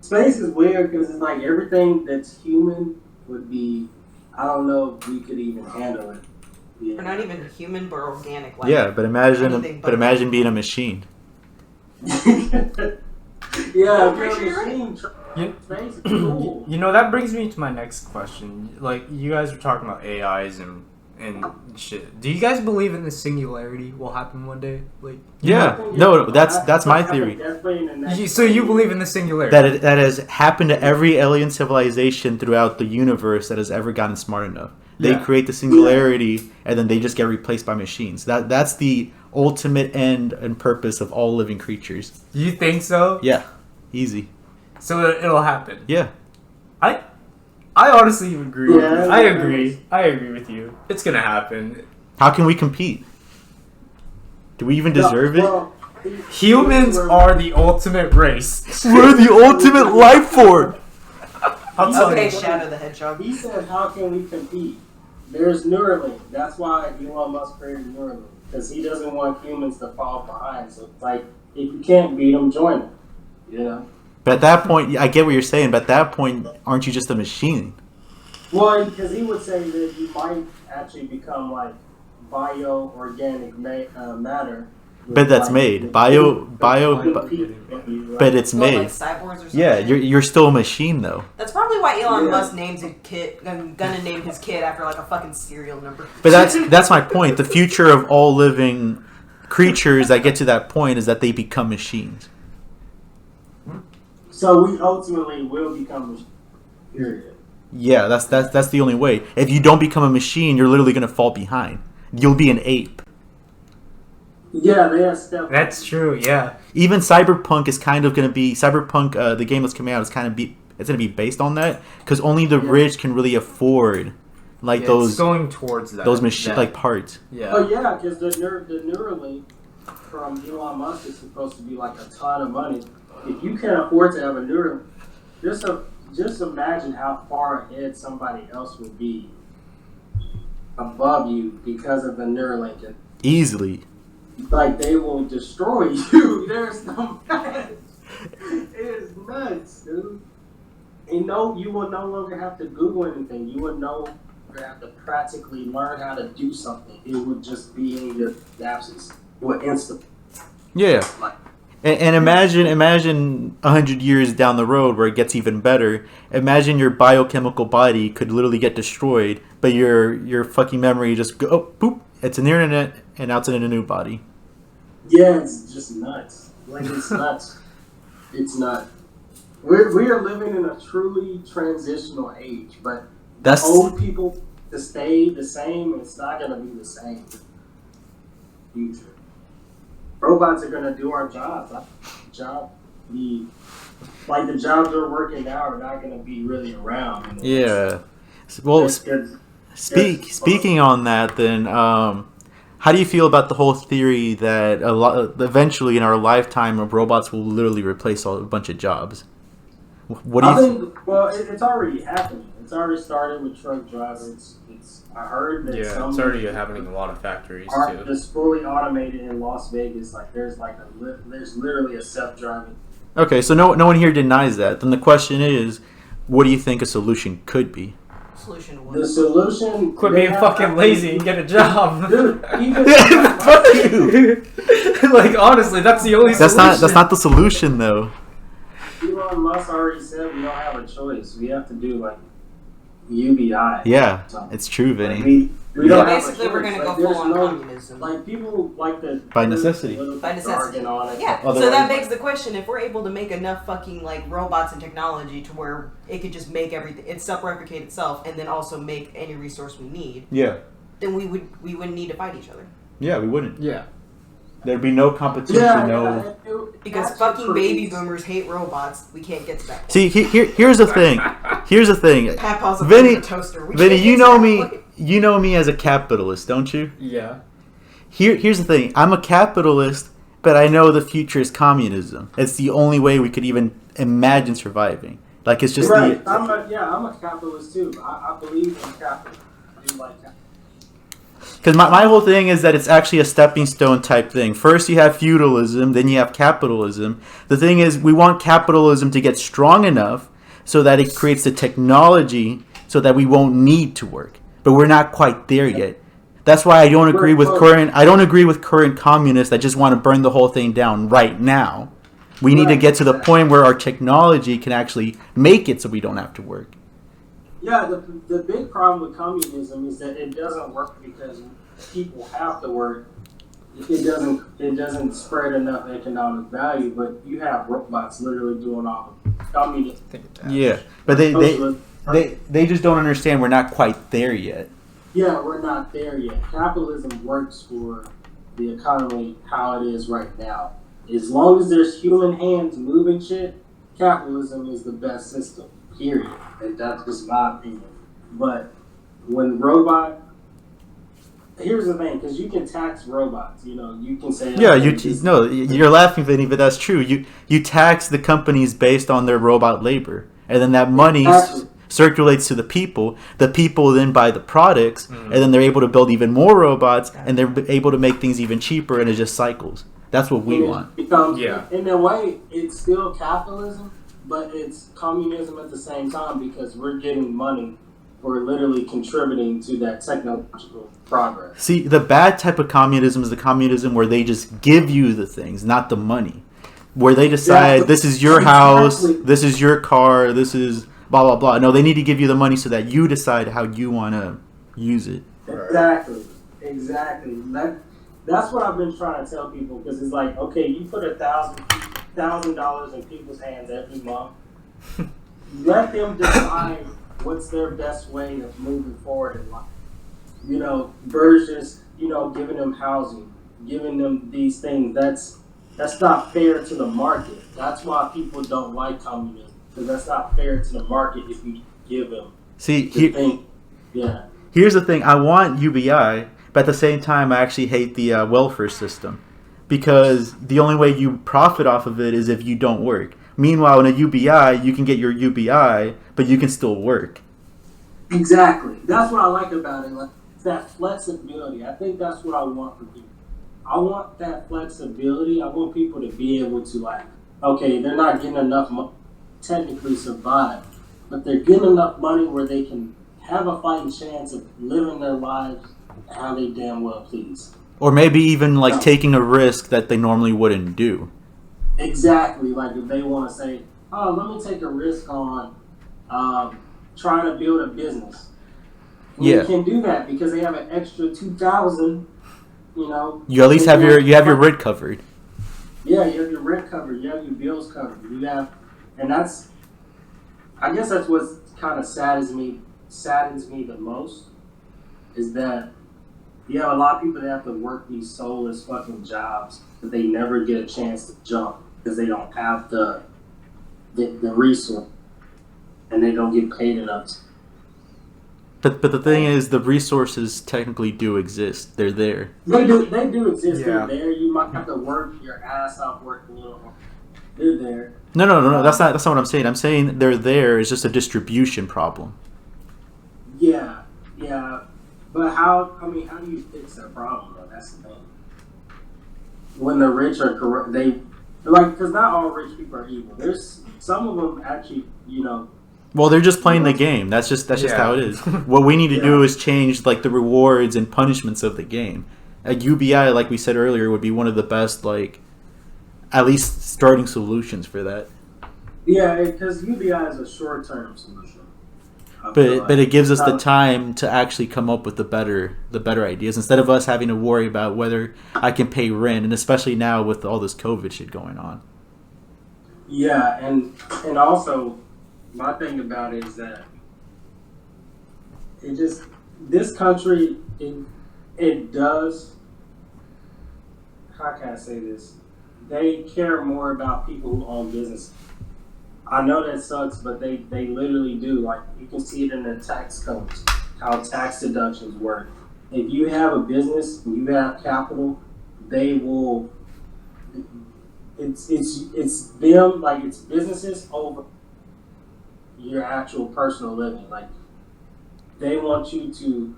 space is weird because it's like everything that's human would be. I don't know if we could even handle it. Yeah. Or not even human, but organic. Like, Yeah, but imagine anything but imagine being a machine. Yeah, I'm pretty sure you're right. You- Space is cool. You know, that brings me to my next question. Like, you guys were talking about AIs and shit. Do you guys believe in the singularity will happen one day? Like, Yeah. No, that's my theory. so you believe in the singularity? That has happened to every alien civilization throughout the universe that has ever gotten smart enough. They Yeah. create the singularity and then they just get replaced by machines. That's the ultimate end and purpose of all living creatures. You think so? Yeah. Easy. So it'll happen. Yeah. I honestly agree. Yeah, I agree. I agree with you. It's gonna happen. How can we compete? Do we even deserve it? Humans are the ultimate race. We're the ultimate life form. I'm telling Okay, you. Shadow the Hedgehog. He said, "How can we compete?" There's Neuralink. That's why Elon Musk created Neuralink, because he doesn't want humans to fall behind. So it's like, if you can't beat them, join them. You know. But at that point, I get what you're saying, but at that point, aren't you just a machine? Well, because he would say that you might actually become like bio-organic matter. But that's made. But it's What, made. like cyborgs or something? Yeah, you're still a machine though. That's probably why Elon Yeah. Musk names his kid. Gonna name his kid after like a fucking serial number. But that's my point. The future of all living creatures that get to that point is that they become machines. So we ultimately will become machines. Period. Yeah, that's the only way. If you don't become a machine, you're literally gonna fall behind. You'll be an ape. Yeah, they have stuff. That's true. Yeah. Even Cyberpunk is kind of gonna be Cyberpunk. The game that's coming out is it's gonna be based on that because only the rich can really afford like those It's going towards that. those machine like parts. Yeah. Oh yeah, because the Neuralink from Elon Musk is supposed to be like a ton of money. If you can't afford to have a Neuralink, just imagine how far ahead somebody else would be above you because of the Neuralink. Easily. Like they will destroy you. There's no match. It is nuts, dude. And no, you will no longer have to Google anything. You will no longer have to practically learn how to do something. It would just be in your absence. It would instantly. Yeah. And imagine 100 years down the road where it gets even better. Imagine your biochemical body could literally get destroyed, but your fucking memory just go boop. It's in the internet, and now it's in a new body. Yeah, it's just nuts. Like it's nuts. It's not. We are living in a truly transitional age, but That's old people to stay the same. It's not gonna be the same. Future. Robots are gonna do our jobs. The jobs we're working now are not gonna be really around. yeah. Well, speaking on that, then, how do you feel about the whole theory that eventually in our lifetime, robots will literally replace a bunch of jobs? What do you think? Well, it's already happening. It's already started with truck drivers. I heard that it's already happening in a lot of factories too. It's fully automated in Las Vegas. Like there's literally a self-driving. Okay, so no one here denies that. Then the question is, what do you think a solution could be? The solution. Quit being fucking lazy and get a job. Dude, Fuck you. Like honestly, that's the only solution. That's not the solution though. Elon Musk already said we don't have a choice. We have to do like UBI. Yeah, so, it's true, Vinny. We don't have basically, a choice. we're going to like, go full on no, communism. Like people like the By necessity. By necessity. Yeah. Otherwise, So that begs the question: if we're able to make enough fucking like robots and technology to where it could just make everything, it self-replicate itself, and then also make any resource we need, Yeah. then we wouldn't need to fight each other. Yeah, we wouldn't. Yeah. There'd be no competition, Because fucking baby boomers hate robots. We can't get to that point. See, here's the thing. Here's the thing. Papa's a Vinny, toaster. Vinny, you know me. You know me as a capitalist, don't you? Yeah. Here's the thing. I'm a capitalist, but I know the future is communism. It's the only way we could even imagine surviving. Like it's just I'm a capitalist too. I believe in capitalism. I do like capitalism. Because my whole thing is that it's actually a stepping stone type thing. First you have feudalism, then you have capitalism. The thing is, we want capitalism to get strong enough so that it creates the technology so that we won't need to work. But we're not quite there yet. That's why I don't agree with current communists that just want to burn the whole thing down right now. We need to get to the point where our technology can actually make it so we don't have to work. Yeah, the big problem with communism is that it doesn't work because people have to work. It doesn't spread enough economic value, but you have robots literally doing all the communism. Yeah, but they just don't understand we're not quite there yet. Yeah, we're not there yet. Capitalism works for the economy how it is right now. As long as there's human hands moving shit, capitalism is the best system, period. And that's just my opinion. But when here's the thing, because you can tax robots. You know, you can say... Yeah, you're laughing, Vinny, but that's true. You tax the companies based on their robot labor. And then that money circulates to the people. The people then buy the products, and then they're able to build even more robots, and they're able to make things even cheaper, and it just cycles. That's what we want. In a way, it's still capitalism, but it's communism at the same time because we're getting money for literally contributing to that technological progress. See, the bad type of communism is the communism where they just give you the things, not the money. Where they decide, this is your house, this is your car, this is blah, blah, blah. No, they need to give you the money so that you decide how you want to use it. Exactly. That's what I've been trying to tell people, because it's like, okay, you put $1,000 in people's hands every month. Let them decide what's their best way of moving forward in life. You know, versus, you know, giving them housing, giving them these things. That's not fair to the market. That's why people don't like communism, because that's not fair to the market if you give them. Here's the thing. I want UBI, but at the same time, I actually hate the welfare system, because the only way you profit off of it is if you don't work. Meanwhile, in a UBI, you can get your UBI, but you can still work. Exactly. That's what I like about it. Like, it's that flexibility. I think that's what I want for people. I want that flexibility. I want people to be able to, like, okay, they're not getting enough money to technically survive, but they're getting enough money where they can have a fighting chance of living their lives how they damn well please. Or maybe even, like, taking a risk that they normally wouldn't do. Exactly. Like, if they want to say, oh, let me take a risk on trying to build a business. And yeah. They can do that because they have an extra $2,000. You know, you at least have your rent covered. Yeah, you have your rent covered. You have your bills covered. You have, and that's, I guess that's what kind of saddens me the most, is that you have a lot of people that have to work these soulless fucking jobs that they never get a chance to jump because they don't have the resource and they don't get paid enough. But the thing is, the resources technically do exist. They're there. They do exist. Yeah. They're there. You might have to work your ass off working a little more. They're there. No. That's not what I'm saying. I'm saying they're there. It's just a distribution problem. Yeah. But how do you fix that problem though? That's the thing. When the rich are corrupt, because not all rich people are evil. There's some of them actually, you know. Well, they're just playing the game. That's just how it is. What we need to do is change, like, the rewards and punishments of the game. A UBI, like we said earlier, would be one of the best, like, at least starting solutions for that. Yeah, because UBI is a short-term solution. But it gives us the time to actually come up with the better ideas, instead of us having to worry about whether I can pay rent, and especially now with all this COVID shit going on. Yeah, and also, my thing about it is that this country, it does, how can I say this? They care more about people who own business. I know that sucks, but they literally do. Like, you can see it in the tax codes, how tax deductions work. If you have a business and you have capital, they will, it's them, like, it's businesses over your actual personal living. Like, they want you to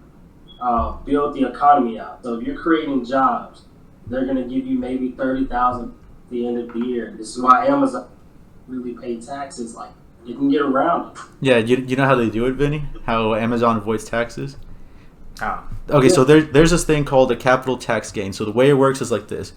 build the economy out. So if you're creating jobs, they're going to give you maybe $30,000 at the end of the year. This is why Amazon really pay taxes. Like, you can get around it. Yeah, you know how they do it, Vinny? How Amazon avoids taxes? Okay, Yeah. so there's this thing called a capital tax gain. So the way it works is like this.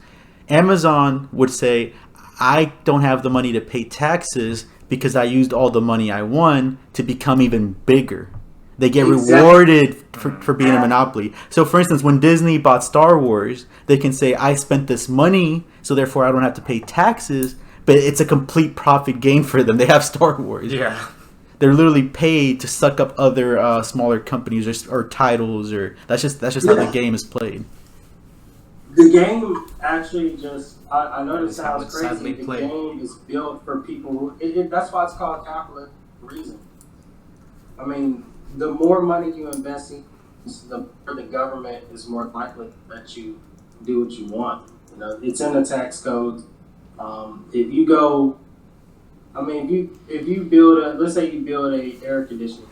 Amazon would say, I don't have the money to pay taxes because I used all the money I won to become even bigger. They get rewarded for being a monopoly. So, for instance, when Disney bought Star Wars, they can say, I spent this money, so therefore I don't have to pay taxes, but it's a complete profit gain for them. They have Star Wars. Yeah. They're literally paid to suck up other smaller companies or titles, or that's just how the game is played. The game actually I know this sounds crazy. The played. game is built for people who, that's why it's called capitalist reason. I mean, the more money you invest in, the more the government is more likely to let you do what you want. You know, it's in the tax code. If you go, I mean, if you build let's say you build a air conditioner,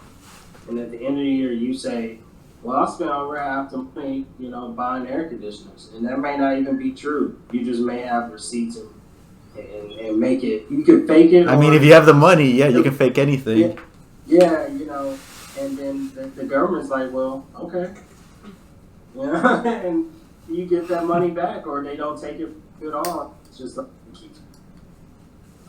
and at the end of the year you say, well, I spent over half the money, you know, buying air conditioners, and that may not even be true. You just may have receipts and make it. You can fake it. I mean, if you have the money, yeah, you can fake anything. Yeah, you know, and then the government's like, well, okay, you know, and you get that money back, or they don't take it at all. It's just like keeps.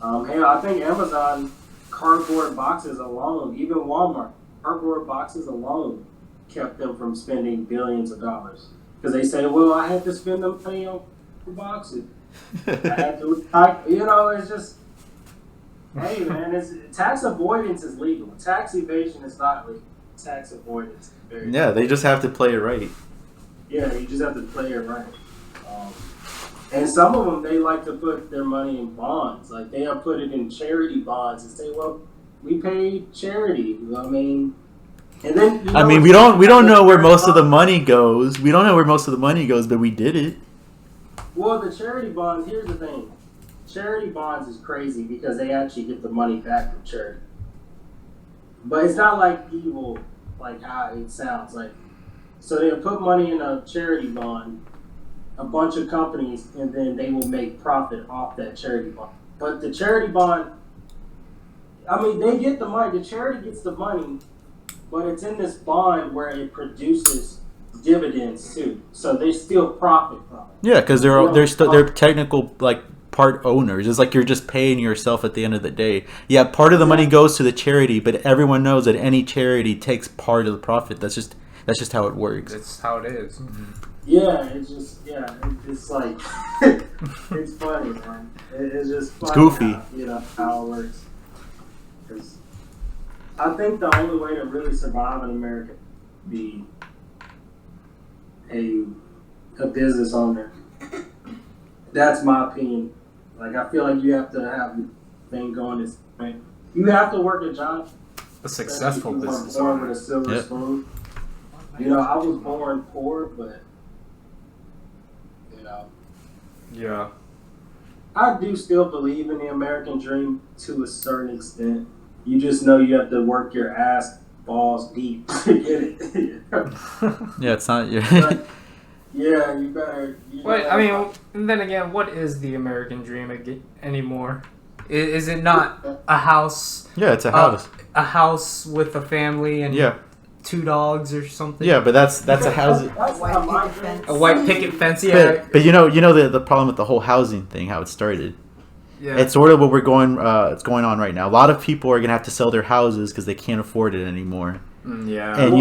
Hey, I think Amazon cardboard boxes alone, even Walmart cardboard boxes alone, kept them from spending billions of dollars, because they say, well, I had to spend the money on boxes. I had to, you know, it's just. Hey man, tax avoidance is legal. Tax evasion is not legal. Tax avoidance is very Yeah, they just have to play it right. Yeah, you just have to play it right. And some of them, they like to put their money in bonds. Like they'll put it in charity bonds and say, "Well, we paid charity." You know what I mean? And then we don't know where most of the money goes. We don't know where most of the money goes, but we did it. Well, the charity bonds. Here's the thing: charity bonds is crazy because they actually get the money back from charity. But it's not like evil, like how it sounds like. So they'll put money in a charity bond, a bunch of companies, and then they will make profit off that charity bond. But the charity bond, they get the money. The charity gets the money, but it's in this bond where it produces dividends too. So they still profit from it. Yeah, because they're technical part owners. It's like you're just paying yourself at the end of the day. Yeah, part of the money goes to the charity, but everyone knows that any charity takes part of the profit. That's just how it works. It's how it is. Mm-hmm. Yeah, it's like it's funny, man. It's just funny. It's goofy. How it works. 'Cause I think the only way to really survive in America would be a business owner. That's my opinion. Like I feel like you have to have the thing going this way. You have to work a job. A successful business born owner. with a silver Yep. spoon. I was born poor, but Yeah. I do still believe in the American dream to a certain extent. You just know you have to work your ass balls deep to get it. Yeah, it's not. But, yeah, you better. And then again, what is the American dream anymore? Is it not a house? Yeah, it's a house. A house with a family and Yeah. 2 dogs or something. Yeah, but that's a housing. A white picket fence. Yeah. But the problem with the whole housing thing, how it started. Yeah. It's sort of what it's going on right now. A lot of people are gonna have to sell their houses because they can't afford it anymore. Yeah. And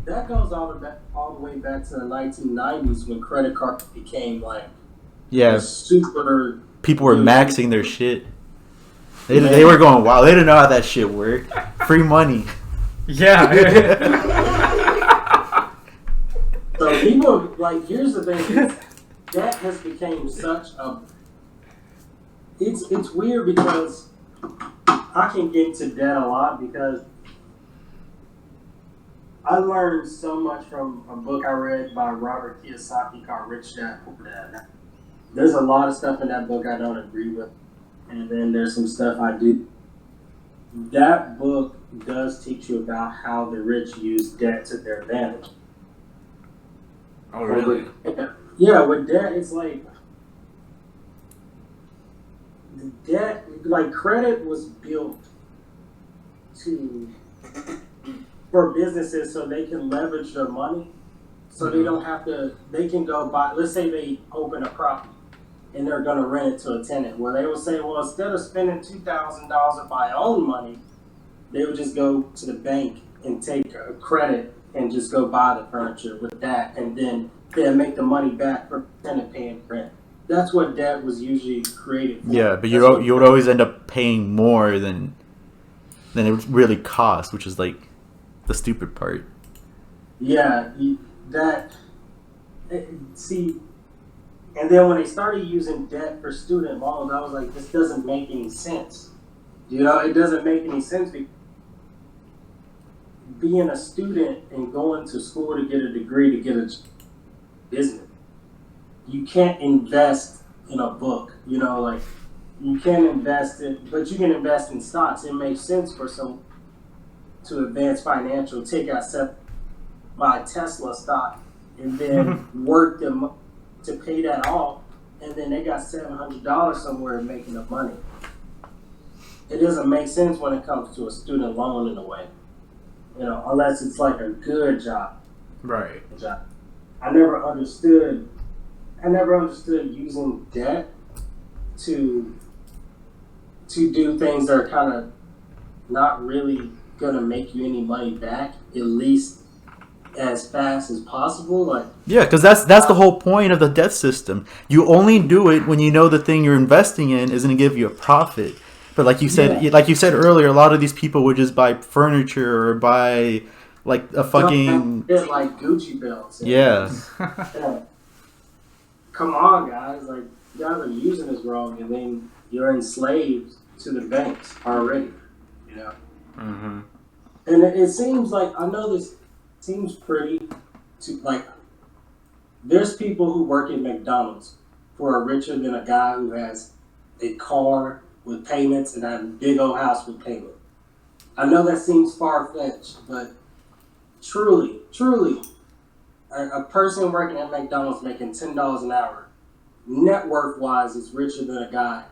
that goes all the way back to the 1990s when credit cards became super. People were maxing their shit. They were going wild. They didn't know how that shit worked. Free money. Yeah. So people here's the thing: debt has become such a. It's weird because I can get into debt a lot because I learned so much from a book I read by Robert Kiyosaki called Rich Dad Poor Dad. There's a lot of stuff in that book I don't agree with, and then there's some stuff I do. That book does teach you about how the rich use debt to their advantage. Oh, really? Yeah, with debt, it's like the debt, credit was built for businesses so they can leverage their money, so they don't have to. They can go buy. Let's say they open a property and they're going to rent it to a tenant. Well, they will say, well, instead of spending $2,000 of my own money, they would just go to the bank and take a credit and just go buy the furniture with that, and then they'll make the money back for the tenant paying rent. That's what debt was usually created for. Yeah, but you would always end up paying more than it really cost, which is the stupid part. Yeah, see. And then when they started using debt for student loans, I was like, this doesn't make any sense. It doesn't make any sense because being a student and going to school to get a degree, to get a business, you can't invest in a book. You can't invest in, but you can invest in stocks. It makes sense for some to advance financial, take out buy Tesla stock, and then work them to pay that off, and then they got $700 somewhere making up money. It doesn't make sense when it comes to a student loan in a way, unless it's a good job. Right. I never understood using debt to do things that are kind of not really gonna make you any money back, at least as fast as possible. Yeah, because that's the whole point of the debt system. You only do it when you know the thing you're investing in is going to give you a profit. But like you said earlier, a lot of these people would just buy furniture or buy like a fucking like Gucci belts. Yeah. Come on, guys! Like you guys are using this wrong, and then you're enslaved to the banks already. You know. Mm-hmm. And it seems like I know this seems pretty to like. There's people who work at McDonald's who are richer than a guy who has a car with payments and a big old house with payments. I know that seems far-fetched, but truly, a person working at McDonald's making $10 an hour, net worth-wise, is richer than a guy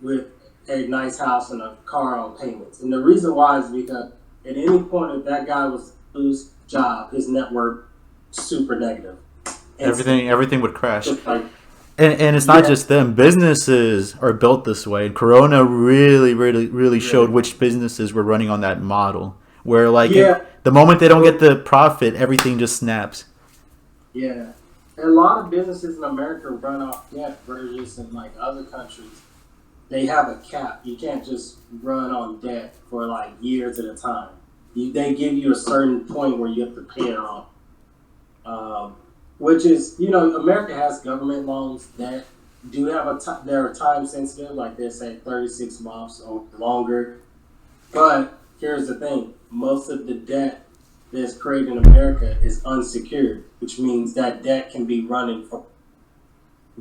with a nice house and a car on payments. And the reason why is because at any point if that guy was to lose job, his net worth super negative. Everything would crash. And it's not just them. Businesses are built this way. And Corona really showed which businesses were running on that model. Where, like, the moment they don't get the profit, everything just snaps. Yeah. And a lot of businesses in America run off debt versus in, like, other countries. They have a cap. You can't just run on debt for, like, years at a time. They give you a certain point where you have to pay it off. Which is, you know, America has government loans that do have they're time sensitive, like they say 36 months or longer. But here's the thing, most of the debt that's created in America is unsecured, which means that debt can be running for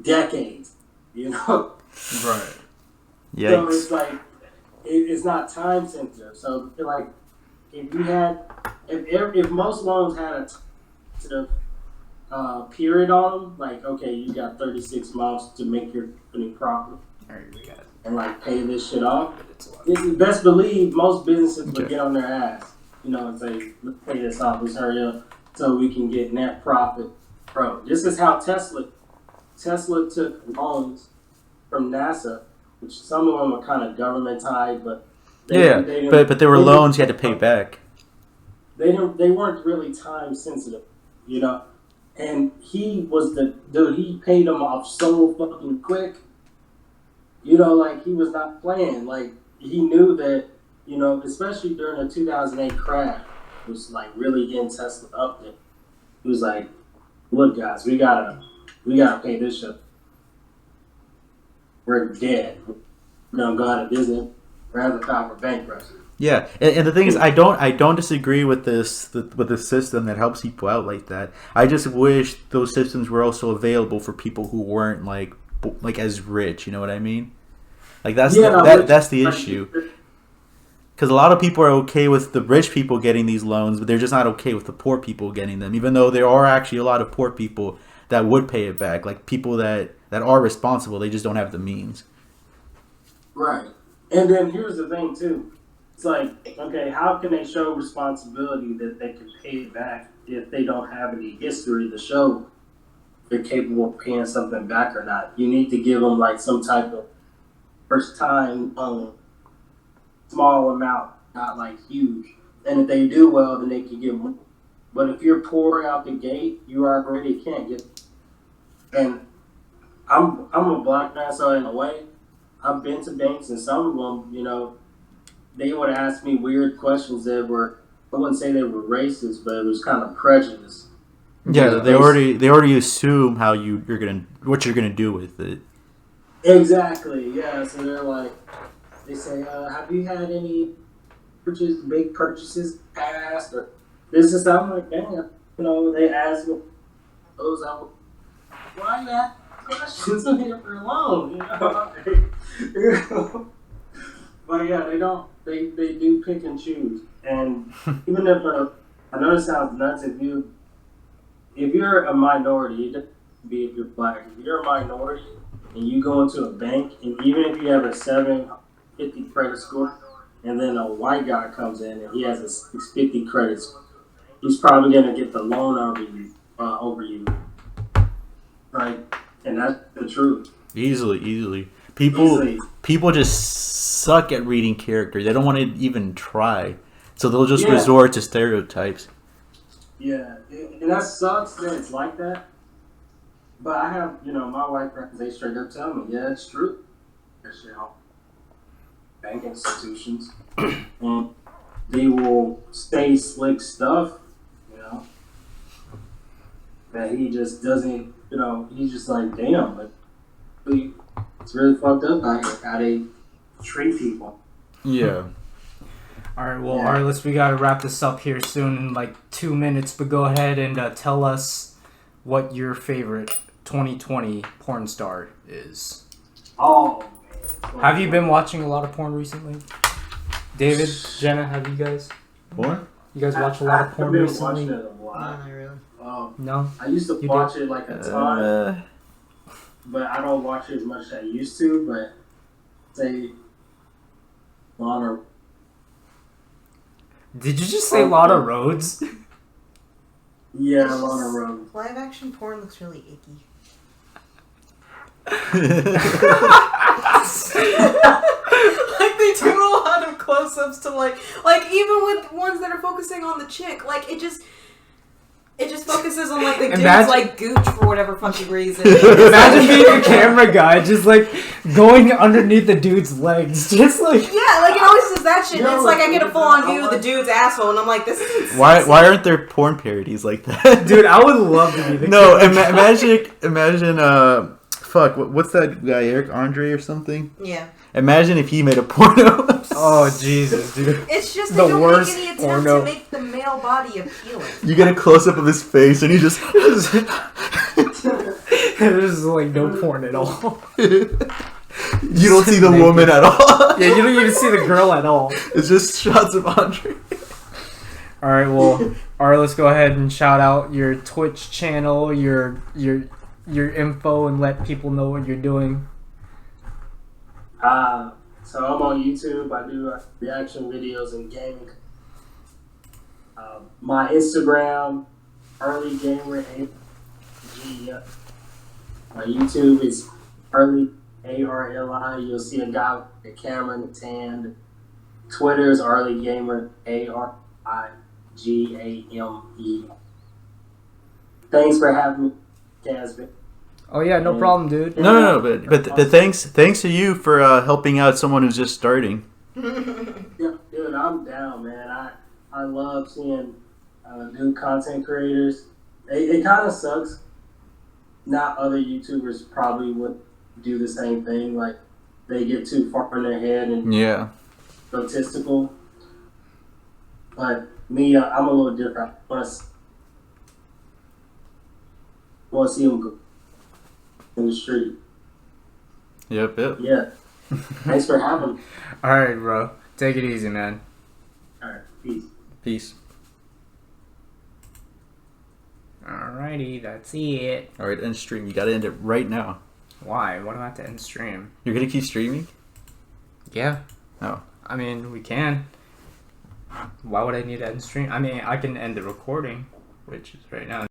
decades, you know? Right. Yikes. So it's like, it's not time sensitive. So like, if most loans had a sensitive period on them, like, okay, you got 36 months to make your company profit and like pay this shit off. You best believe most businesses would get on their ass, you know, and say, let's pay this off, let's hurry up so we can get net profit. Bro, this is how Tesla took loans from NASA, which some of them are kind of government tied, but but there were loans you had to pay back. They weren't really time sensitive, you know. And he was the dude, he paid them off so fucking quick. You know, like, he was not playing. Like, he knew that, you know, especially during the 2008 crash, it was like really getting Tesla up there. He was like, look, guys, we gotta pay this shit. We're dead. We're gonna go out of business. We're gonna have to file for bankruptcy. Yeah, and the thing is, I don't disagree with this with the system that helps people out like that. I just wish those systems were also available for people who weren't like as rich. You know what I mean? Like that's the issue. Because a lot of people are okay with the rich people getting these loans, but they're just not okay with the poor people getting them. Even though there are actually a lot of poor people that would pay it back, like people that are responsible, they just don't have the means. Right, and then here's the thing too. It's like, okay, how can they show responsibility that they can pay it back if they don't have any history to show they're capable of paying something back or not? You need to give them like some type of first time small amount, not like huge. And if they do well, then they can give more. But if you're poor out the gate, you already can't get. And I'm a black man, so in a way, I've been to banks, and some of them, you know, they would ask me weird questions that were, I wouldn't say they were racist, but it was kind of prejudice. Yeah, they already assume what you're gonna do with it. Exactly. Yeah. So they're like, they say, have you had any big purchases past, or this is that? I'm like, damn. You know, they ask me those. Why you ask questions in here for long? You know. But yeah, they don't. They do pick and choose, and even if I know it sounds nuts, if you're a minority, it doesn't be if you're black. If you're a minority and you go into a bank, and even if you have a 750 credit score, and then a white guy comes in and he has a 650 credit score, he's probably gonna get the loan over you, right? And that's the truth. Easily. People just suck at reading character. They don't want to even try. So they'll just resort to stereotypes. Yeah, and that sucks that it's like that. But I have, you know, my white friends, they straight up tell me, yeah, it's true. bank institutions, and they will say slick stuff, you know, that he just doesn't, you know, he's just like, damn, but it's really fucked up out here how they treat people. Yeah. All right, well, Arlis, we gotta wrap this up here soon in like 2 minutes, but go ahead and tell us what your favorite 2020 porn star is. Oh, man. Have you been watching a lot of porn recently? David, Jenna, have you guys? Porn? You guys watch a lot of porn I've been recently? watching it a No, lot. not really. No? I used to You watch it like a ton, but I don't watch it as much as I used to. But say, Lana. Did you just say Lana Rhodes? Yeah, Lana Rhodes. Live action porn looks really icky. Like they do a lot of close-ups to like even with ones that are focusing on the chick, like it just focuses on like the dude's like gooch for whatever fucking reason. Imagine being a camera guy, just like going underneath the dude's legs, just like Yeah, like it always does that shit. And it's like I get a full-on view of the dude's asshole, and I'm like, this is Why aren't there porn parodies like that? dude, I would love to be the No, imagine fuck, what's that guy, Eric Andre or something? yeah. Imagine if he made a porno. Oh Jesus, dude. It's just The they don't worst make any attempt porno. to make the male body appealing. You get a close up of his face and he just There's like no porn at all. you don't see the woman at all. Yeah, you don't even see the girl at all. It's just shots of Andre. All right, well, let's go ahead and shout out your Twitch channel, your info, and let people know what you're doing. So I'm on YouTube. I do reaction videos and gaming. My Instagram, Arli Gamer AG. My YouTube is Arli ARLI. You'll see a guy with a camera in the tan. Twitter is Arli Gamer ARIGAME. Thanks for having me, Casby. Oh yeah, no problem, dude. No, but thanks to you for helping out someone who's just starting. Yeah, dude, I'm down, man. I love seeing new content creators. It kind of sucks. Not other YouTubers probably would do the same thing. Like they get too far in their head and Yeah. egotistical. But me, I'm a little different. I want to see them go in the street. Yep. Yeah. Thanks for having me. All right, bro. Take it easy, man. All right. Peace. Peace. Alrighty, that's it. All right, end stream. You gotta end it right now. Why? Why do I have to end stream? You're gonna keep streaming? Yeah. Oh. I mean, we can. Why would I need to end stream? I mean, I can end the recording, which is right now.